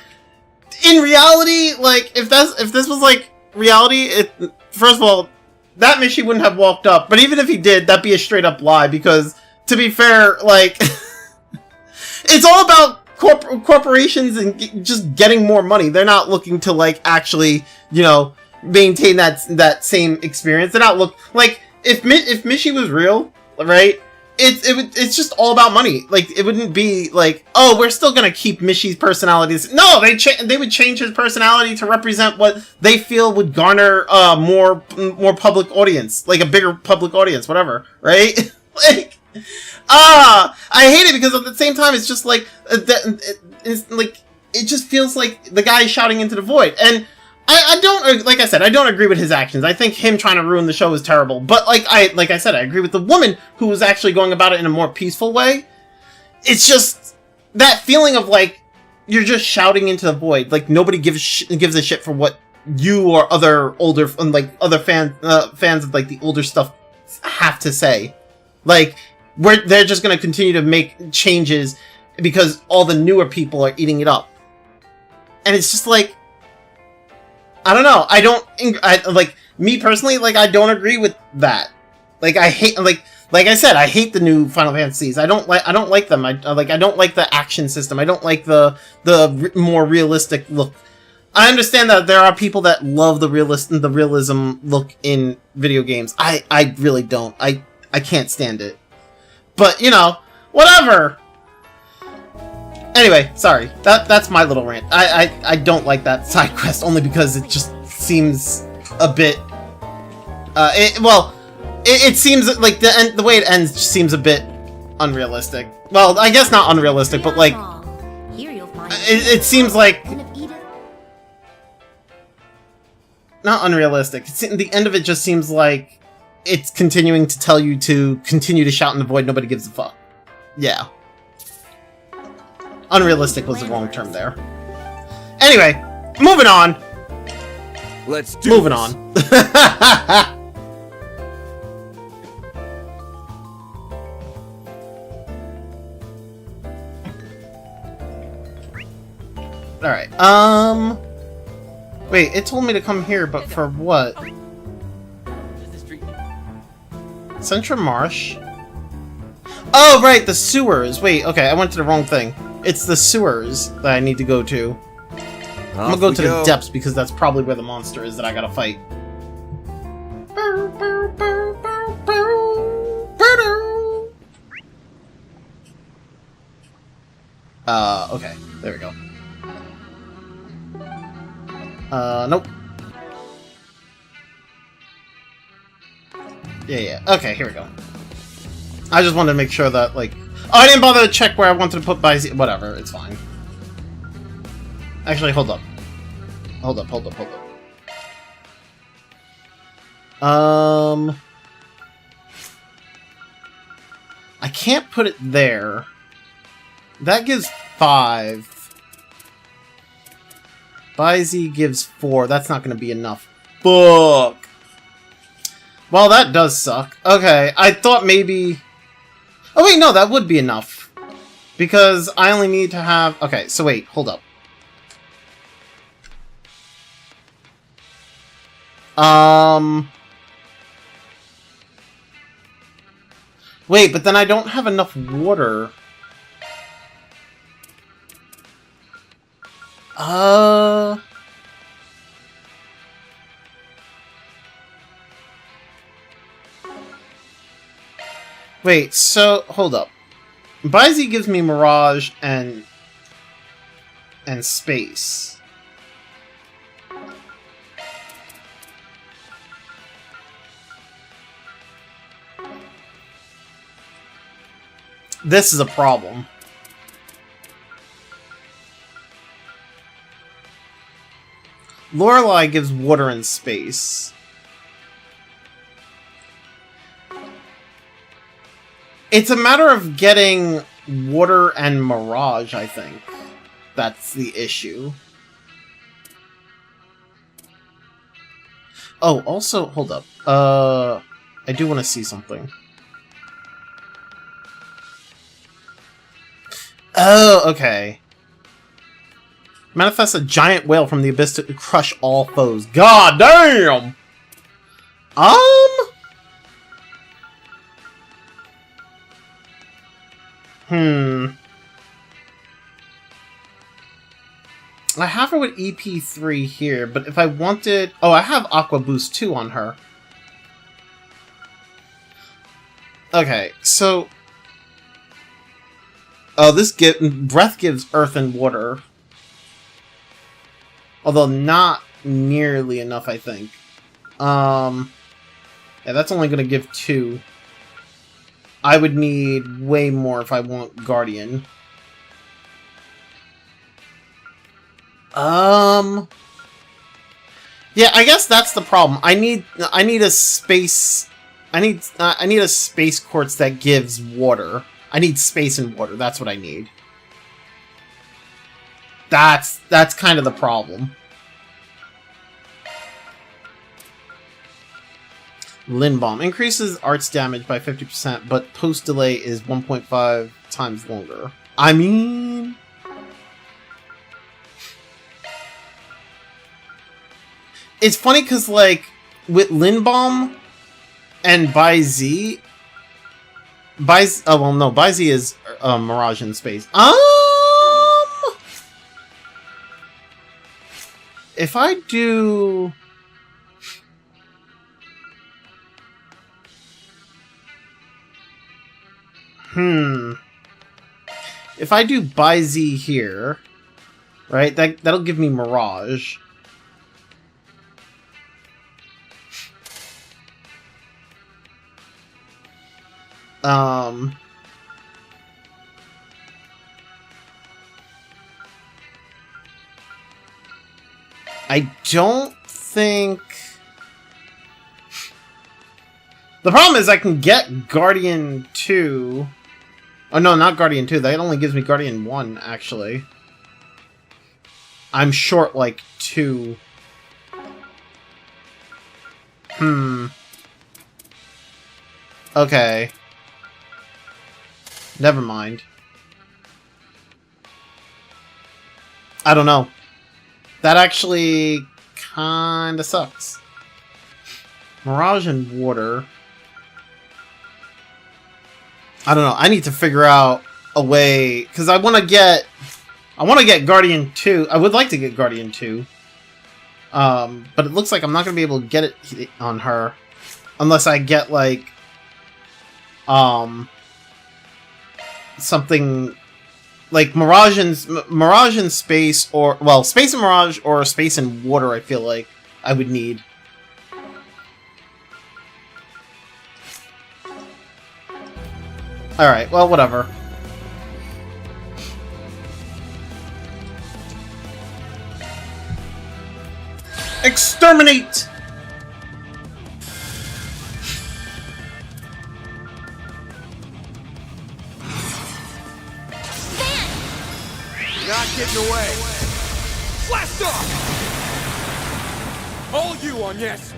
in reality, like, if this was like reality, first of all, that Mishi wouldn't have walked up, but even if he did, that'd be a straight up lie, because, to be fair, like, it's all about corporations and just getting more money. They're not looking to, like, actually, maintain that same experience. They're not like, if Mishi was real, right, it's just all about money. Like, it wouldn't be like, oh, we're still gonna keep Mishi's personalities. No, they would change his personality to represent what they feel would garner more public audience, like a bigger public audience, whatever, right? Like, I hate it, because at the same time, it's just like it just feels like the guy is shouting into the void. And I don't, like I said, I don't agree with his actions. I think him trying to ruin the show is terrible. But like I said, I agree with the woman who was actually going about it in a more peaceful way. It's just that feeling of like, you're just shouting into the void. Like, nobody gives a shit for what you or other fans of like the older stuff have to say. Like, they're just going to continue to make changes because all the newer people are eating it up. And it's just like, I don't know. Me personally, like, I don't agree with that. Like, I hate, like I said, I hate the new Final Fantasies. I don't like them. I don't like the action system. I don't like the more realistic look. I understand that there are people that love the realism look in video games. I really don't. I can't stand it. But, whatever. Anyway, sorry. That's my little rant. I don't like that side quest, only because it just seems a bit... It seems like the way it ends just seems a bit unrealistic. Well, I guess not unrealistic, but like... It seems like... Not unrealistic. The end of it just seems like it's continuing to tell you to continue to shout in the void, nobody gives a fuck. Yeah. Unrealistic was the wrong term there. Anyway, moving on. Let's do Moving this. on. Alright, wait, it told me to come here, but for what? Central Marsh? Oh, right, the sewers. Wait, okay, I went to the wrong thing. It's the sewers that I need to go to. I'm gonna go to the depths, because that's probably where the monster is that I gotta fight. Okay, there we go. Nope. Yeah, okay, here we go. I just wanted to make sure that, like... Oh, I didn't bother to check where I wanted to put by Z... Whatever, it's fine. Actually, hold up. Hold up. I can't put it there. That gives 5. By Z gives 4. That's not going to be enough. Fuck! Well, that does suck. Okay, I thought maybe... Oh wait, no, that would be enough. Because I only need to have... Okay, so wait, hold up. Wait, but then I don't have enough water. Wait, so hold up. Baizi gives me Mirage and space. This is a problem. Lorelei gives water and space. It's a matter of getting water and Mirage, I think. That's the issue. Oh, also, hold up. I do want to see something. Oh, okay. Manifest a giant whale from the abyss to crush all foes. God damn! I have her with EP3 here, but if I wanted... Oh, I have Aqua Boost 2 on her. Okay, so... Oh, this breath gives earth and water. Although not nearly enough, I think. Yeah, that's only going to give 2. I would need way more if I want Guardian. Yeah, I guess that's the problem. I need a space... I need a space quartz that gives water. I need space and water. That's what I need. That's kind of the problem. Lindbomb increases arts damage by 50%, but post delay is 1.5 times longer. I mean, it's funny because like with Lindbomb and Baizi, Baizi is Mirage in space. If I do... If I do Baizi here, right, that'll give me Mirage. I don't think... The problem is I can get Guardian 2... Oh no, not Guardian 2. That only gives me Guardian 1, actually. I'm short, like, 2. Okay. Never mind. I don't know. That actually kinda sucks. Mirage and water. I don't know. I need to figure out a way because I want to get Guardian 2. I would like to get Guardian 2. But it looks like I'm not going to be able to get it on her unless I get like something like Mirage and space, or well, space and Mirage, or space and water. I feel like I would need. Alright, well, whatever. Exterminate! Not getting away. Blast off! All you on, yes.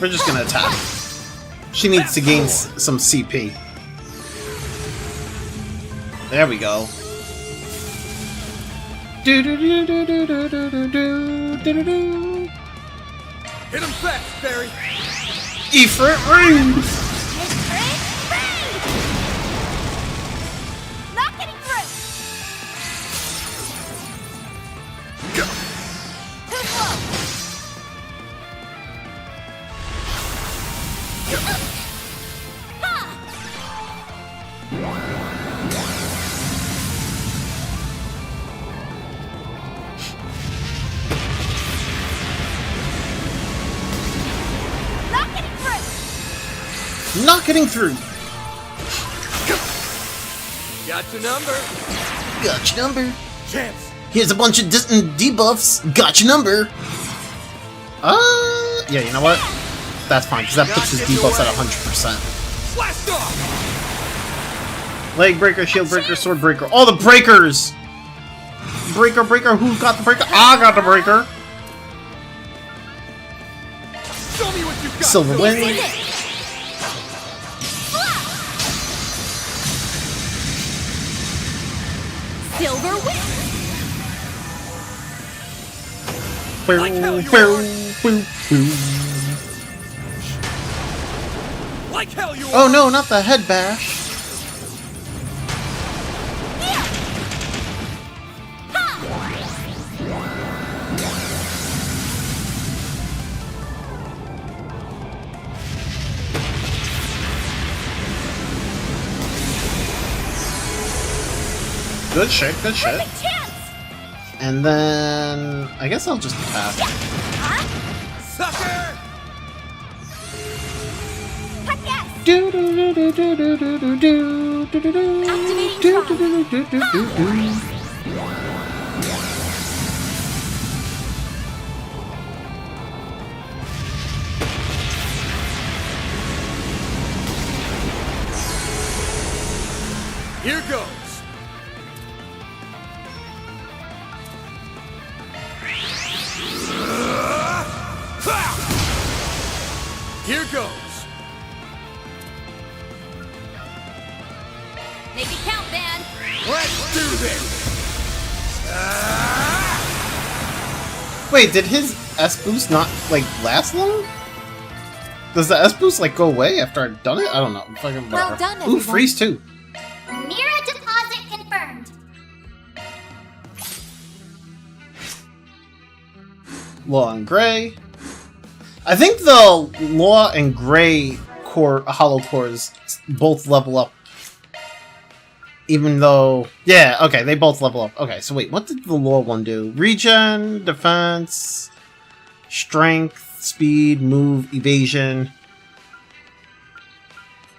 We're just gonna attack. She needs to gain some CP. There we go. Hit him fast, Barry! Ifrit Ring! Not getting through! Go! Too slow! Not getting through. Got your number. Got your number. Chance. Here's a bunch of distant debuffs. Got your number. Yeah, you know what? That's fine, because that puts his debuffs at 100%. Blast off. Leg breaker, shield breaker, sword breaker. All the breakers! Breaker, who got the breaker? I got the breaker. Show me what you got. Silver Wind. Silver Wind! Like hell you Oh no, not the head bash. Good shit, good shit. And then I guess I'll just attack. Sucker! Do do do do do do do do do do do do. Here goes. Here goes. Make it count, man. Let's do this. Wait, did his S boost not like last long? Does the S boost like go away after I've done it? I don't know. Fucking Well whatever. done, Ooh, everyone. freeze too. Mira deposit confirmed. Law and Gray. I think the Law and Gray core hollow cores both level up. Even though, yeah, okay, they both level up. Okay, so wait, what did the Law one do? Regen, defense, strength, speed, move, evasion.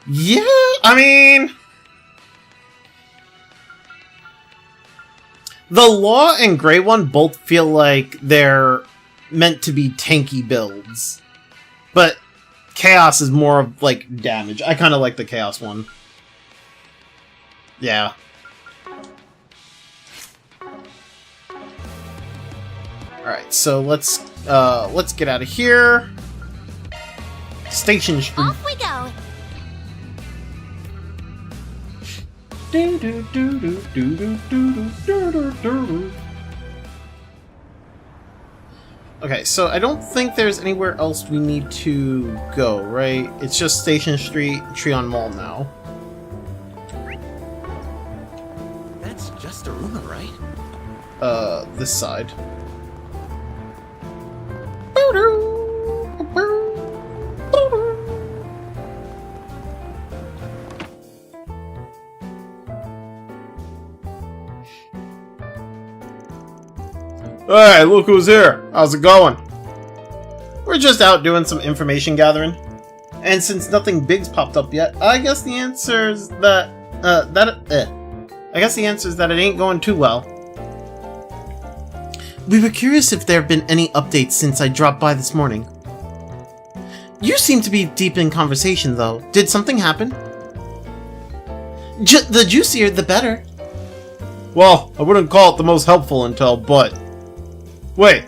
Yeah, I mean, the Law and Gray one both feel like they're meant to be tanky builds, but Chaos is more of like damage. I kind of like the Chaos one. Yeah. All right, so let's get out of here. Station Street. Off we go. Okay, so I don't think there's anywhere else we need to go, right? It's just Station Street, Treon Mall now. That's just a rumor, right? This side. Hey, look who's here! How's it going? We're just out doing some information gathering. And since nothing big's popped up yet, I guess the answer is that, I guess the answer is that it ain't going too well. We were curious if there have been any updates since I dropped by this morning. You seem to be deep in conversation, though. Did something happen? The juicier, the better. Well, I wouldn't call it the most helpful intel, but... Wait,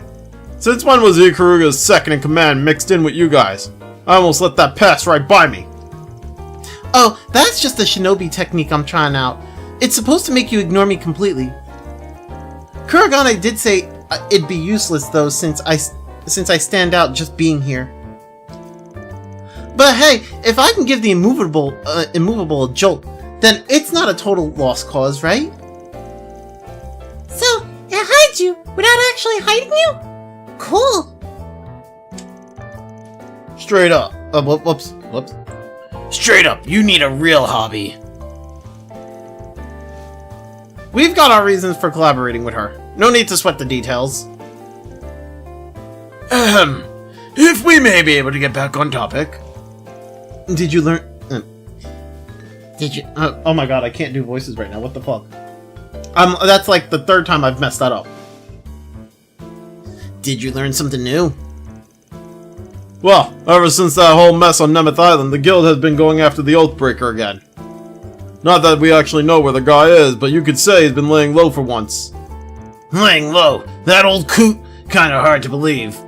since when was Ikaruga's second-in-command mixed in with you guys? I almost let that pass right by me. Oh, that's just a shinobi technique I'm trying out. It's supposed to make you ignore me completely. Kuragane did say it'd be useless though, since I stand out just being here. But hey, if I can give the immovable a jolt, then it's not a total lost cause, right? So, it hides you without actually hiding you? Cool. Straight up. Whoops. Straight up, you need a real hobby. We've got our reasons for collaborating with her. No need to sweat the details. If we may be able to get back on topic. Did you learn... Did you... oh my god, I can't do voices right now. What the fuck? That's like the third time I've messed that up. Did you learn something new? Well, ever since that whole mess on Nemeth Island, the guild has been going after the Oathbreaker again. Not that we actually know where the guy is, but you could say he's been laying low for once. Laying low? That old coot? Kinda hard to believe.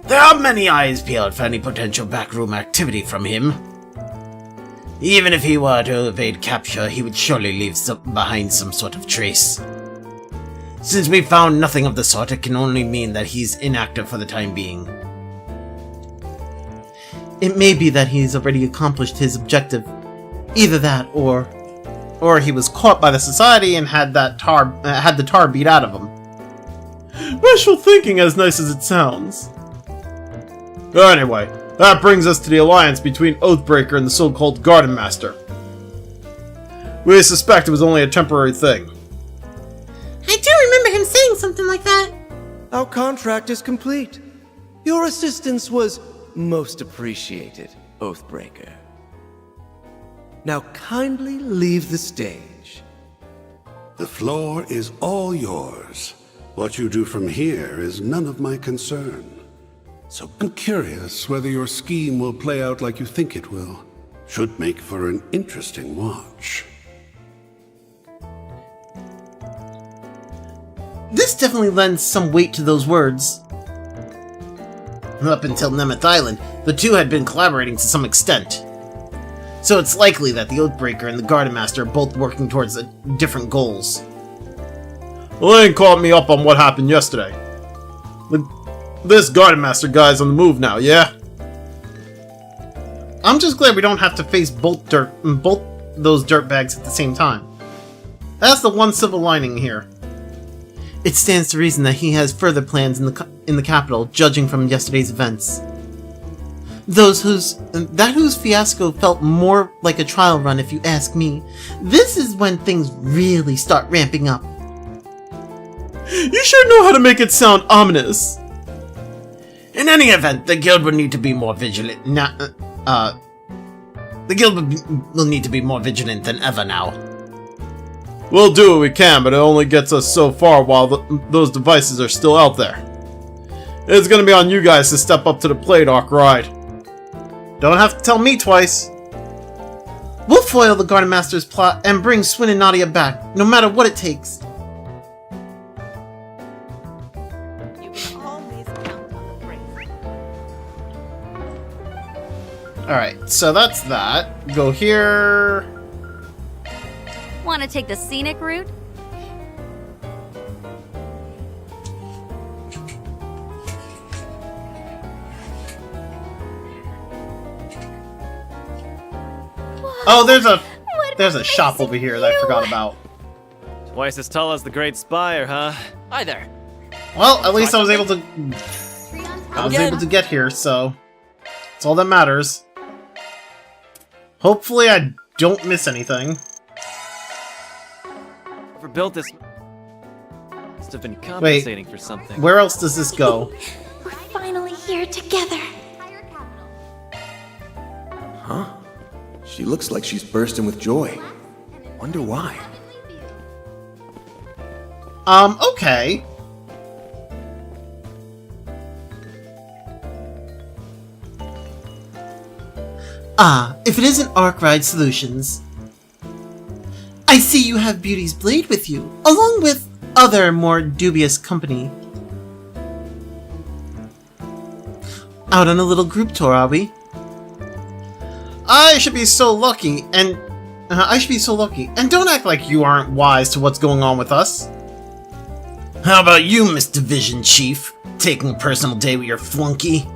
There are many eyes peeled for any potential backroom activity from him. Even if he were to evade capture, he would surely leave behind some sort of trace. Since we found nothing of the sort, it can only mean that he's inactive for the time being. It may be that he's already accomplished his objective. Either that, or he was caught by the society and had the tar beat out of him. Wishful thinking, as nice as it sounds. Anyway, that brings us to the alliance between Oathbreaker and the so-called Garden Master. We suspect it was only a temporary thing. I do remember him saying something like that. Our contract is complete. Your assistance was most appreciated, Oathbreaker. Now kindly leave the stage. The floor is all yours. What you do from here is none of my concern. So I'm curious whether your scheme will play out like you think it will. Should make for an interesting watch. This definitely lends some weight to those words. Up until Nemeth Island, the two had been collaborating to some extent. So it's likely that the Oathbreaker and the Garden Master are both working towards different goals. Elaine caught me up on what happened yesterday. This Garden Master guy's on the move now, yeah? I'm just glad we don't have to face both those dirtbags at the same time. That's the one silver lining here. It stands to reason that he has further plans in the capital, judging from yesterday's events. Whose fiasco felt more like a trial run, if you ask me. This is when things really start ramping up. You sure know how to make it sound ominous. In any event, the guild will need to be more vigilant. The guild will need to be more vigilant than ever now. We'll do what we can, but it only gets us so far while those devices are still out there. It's gonna be on you guys to step up to the plate, Arkwright. Don't have to tell me twice. We'll foil the Garden Master's plot and bring Swin and Nadia back, no matter what it takes. Alright, so that's that. Go here. Want to take the scenic route? Oh, there's a shop over here that I forgot about. Twice as tall as the Great Spire, huh? Hi there. Well, at least I was able to get here, so that's all that matters. Hopefully I don't miss anything. Whoever built this must have been compensating for something. Where else does this go? We're finally here together. Huh? She looks like she's bursting with joy. Wonder why. Okay. Ah, if it isn't Arkwright Solutions. I see you have Beauty's Blade with you, along with other more dubious company. Out on a little group tour, are we? I should be so lucky, and and don't act like you aren't wise to what's going on with us. How about you, Miss Division Chief? Taking a personal day with your flunky?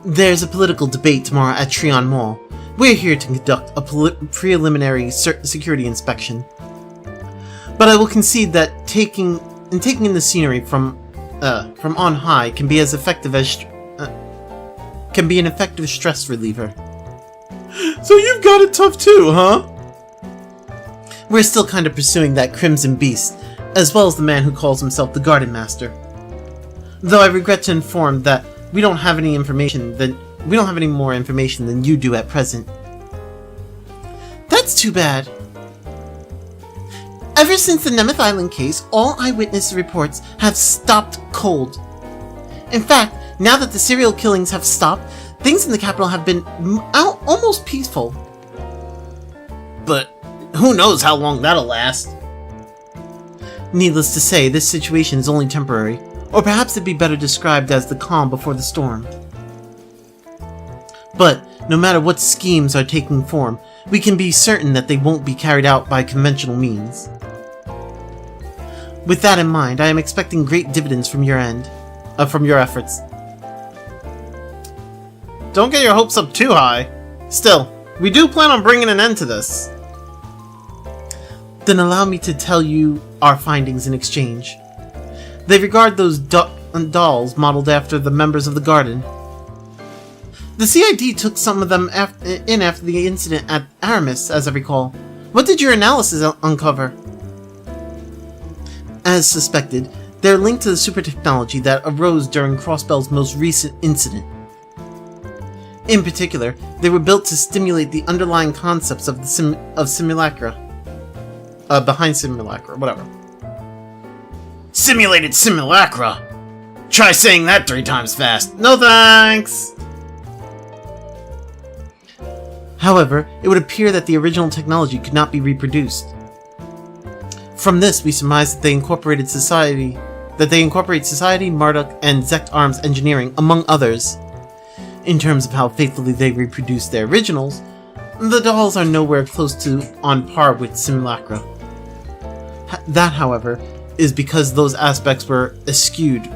There's a political debate tomorrow at Treon Mall. We're here to conduct a preliminary security inspection. But I will concede that taking in the scenery from on high can be an effective stress reliever. So you've got it tough too, huh? We're still kind of pursuing that Crimson Beast, as well as the man who calls himself the Garden Master. Though I regret to inform that we don't have any more information than you do at present. That's too bad. Ever since the Nemeth Island case, all eyewitness reports have stopped cold. In fact, now that the serial killings have stopped, things in the capital have been almost peaceful. But who knows how long that'll last? Needless to say, this situation is only temporary, or perhaps it'd be better described as the calm before the storm. But no matter what schemes are taking form, we can be certain that they won't be carried out by conventional means. With that in mind, I am expecting great dividends from your efforts. Don't get your hopes up too high. Still, we do plan on bringing an end to this. Then allow me to tell you our findings in exchange. They regard those dolls modeled after the members of the Garden. The CID took some of them in after the incident at Aramis, as I recall. What did your analysis uncover? As suspected, they're linked to the super technology that arose during Crossbell's most recent incident. In particular, they were built to stimulate the underlying concepts of simulacra. Behind simulacra, whatever. Simulated simulacra? Try saying that 3 times fast. No thanks! However, it would appear that the original technology could not be reproduced. From this, we surmise that they incorporate Society, Marduk, and Zect Arms Engineering, among others. In terms of how faithfully they reproduce their originals, the dolls are nowhere close to on par with simulacra. That, however, is because those aspects were eschewed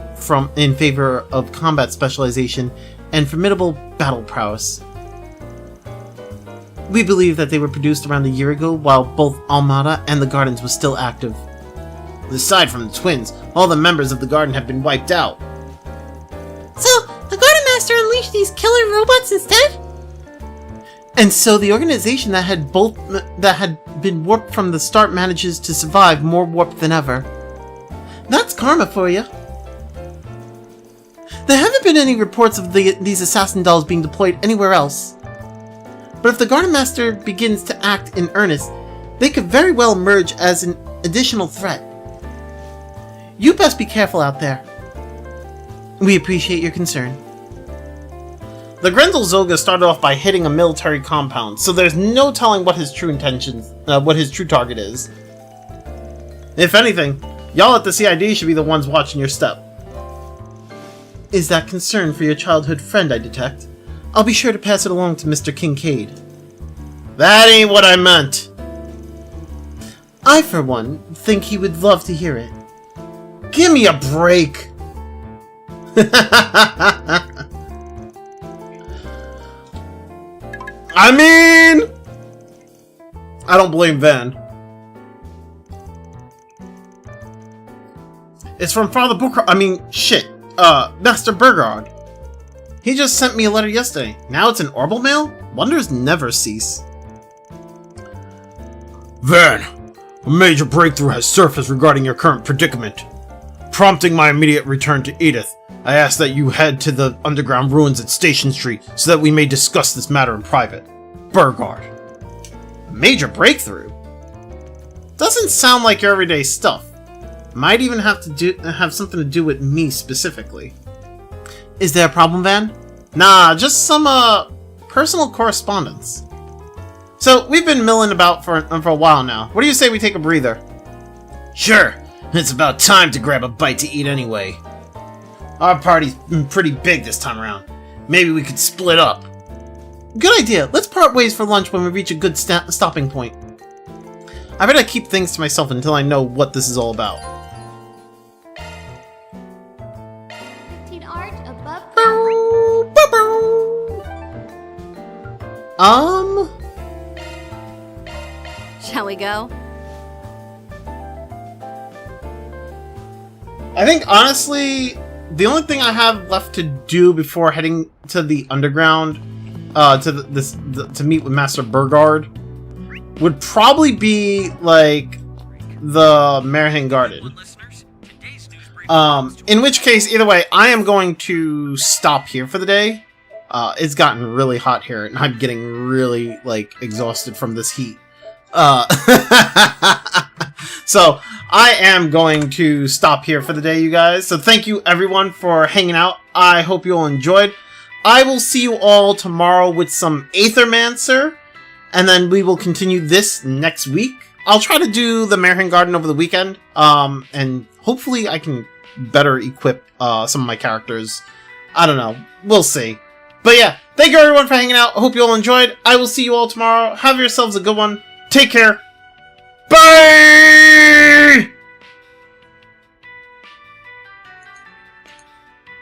in favor of combat specialization and formidable battle prowess. We believe that they were produced around a year ago while both Almada and the Gardens was still active. Aside from the twins, all the members of the Garden have been wiped out. So, the Garden Master unleashed these killer robots instead? And so the organization that had been warped from the start manages to survive more warped than ever. That's karma for you. There haven't been any reports of these assassin dolls being deployed anywhere else. But if the Garden Master begins to act in earnest, they could very well emerge as an additional threat. You best be careful out there. We appreciate your concern. The Grendel Zoga started off by hitting a military compound, so there's no telling what his true target is. If anything, y'all at the CID should be the ones watching your step. Is that concern for your childhood friend I detect? I'll be sure to pass it along to Mr. Kincaid. That ain't what I meant. I, for one, think he would love to hear it. Give me a break. I mean, I don't blame Van. It's from Father Booker. Master Burgard. He just sent me a letter yesterday. Now it's in Orbital Mail? Wonders never cease. Van, a major breakthrough has surfaced regarding your current predicament. Prompting my immediate return to Edith, I ask that you head to the underground ruins at Station Street so that we may discuss this matter in private. Burgard. A major breakthrough? Doesn't sound like your everyday stuff. Might even have something to do with me specifically. Is there a problem, Van? Nah, just some, personal correspondence. So, we've been milling about for a while now. What do you say we take a breather? Sure. It's about time to grab a bite to eat anyway. Our party's been pretty big this time around. Maybe we could split up. Good idea. Let's part ways for lunch when we reach a good stopping point. I better keep things to myself until I know what this is all about. Art above. Shall we go? I think, honestly, the only thing I have left to do before heading to the underground, to meet with Master Burgard, would probably be, like, the Merhen Garden. In which case, either way, I am going to stop here for the day. It's gotten really hot here, and I'm getting really, like, exhausted from this heat. So, I am going to stop here for the day, you guys. So thank you, everyone, for hanging out. I hope you all enjoyed. I will see you all tomorrow with some Aethermancer, and then we will continue this next week. I'll try to do the Merhen Garden over the weekend, and hopefully I can better equip some of my characters. I don't know. We'll see. But yeah, thank you, everyone, for hanging out. I hope you all enjoyed. I will see you all tomorrow. Have yourselves a good one. Take care. Bye!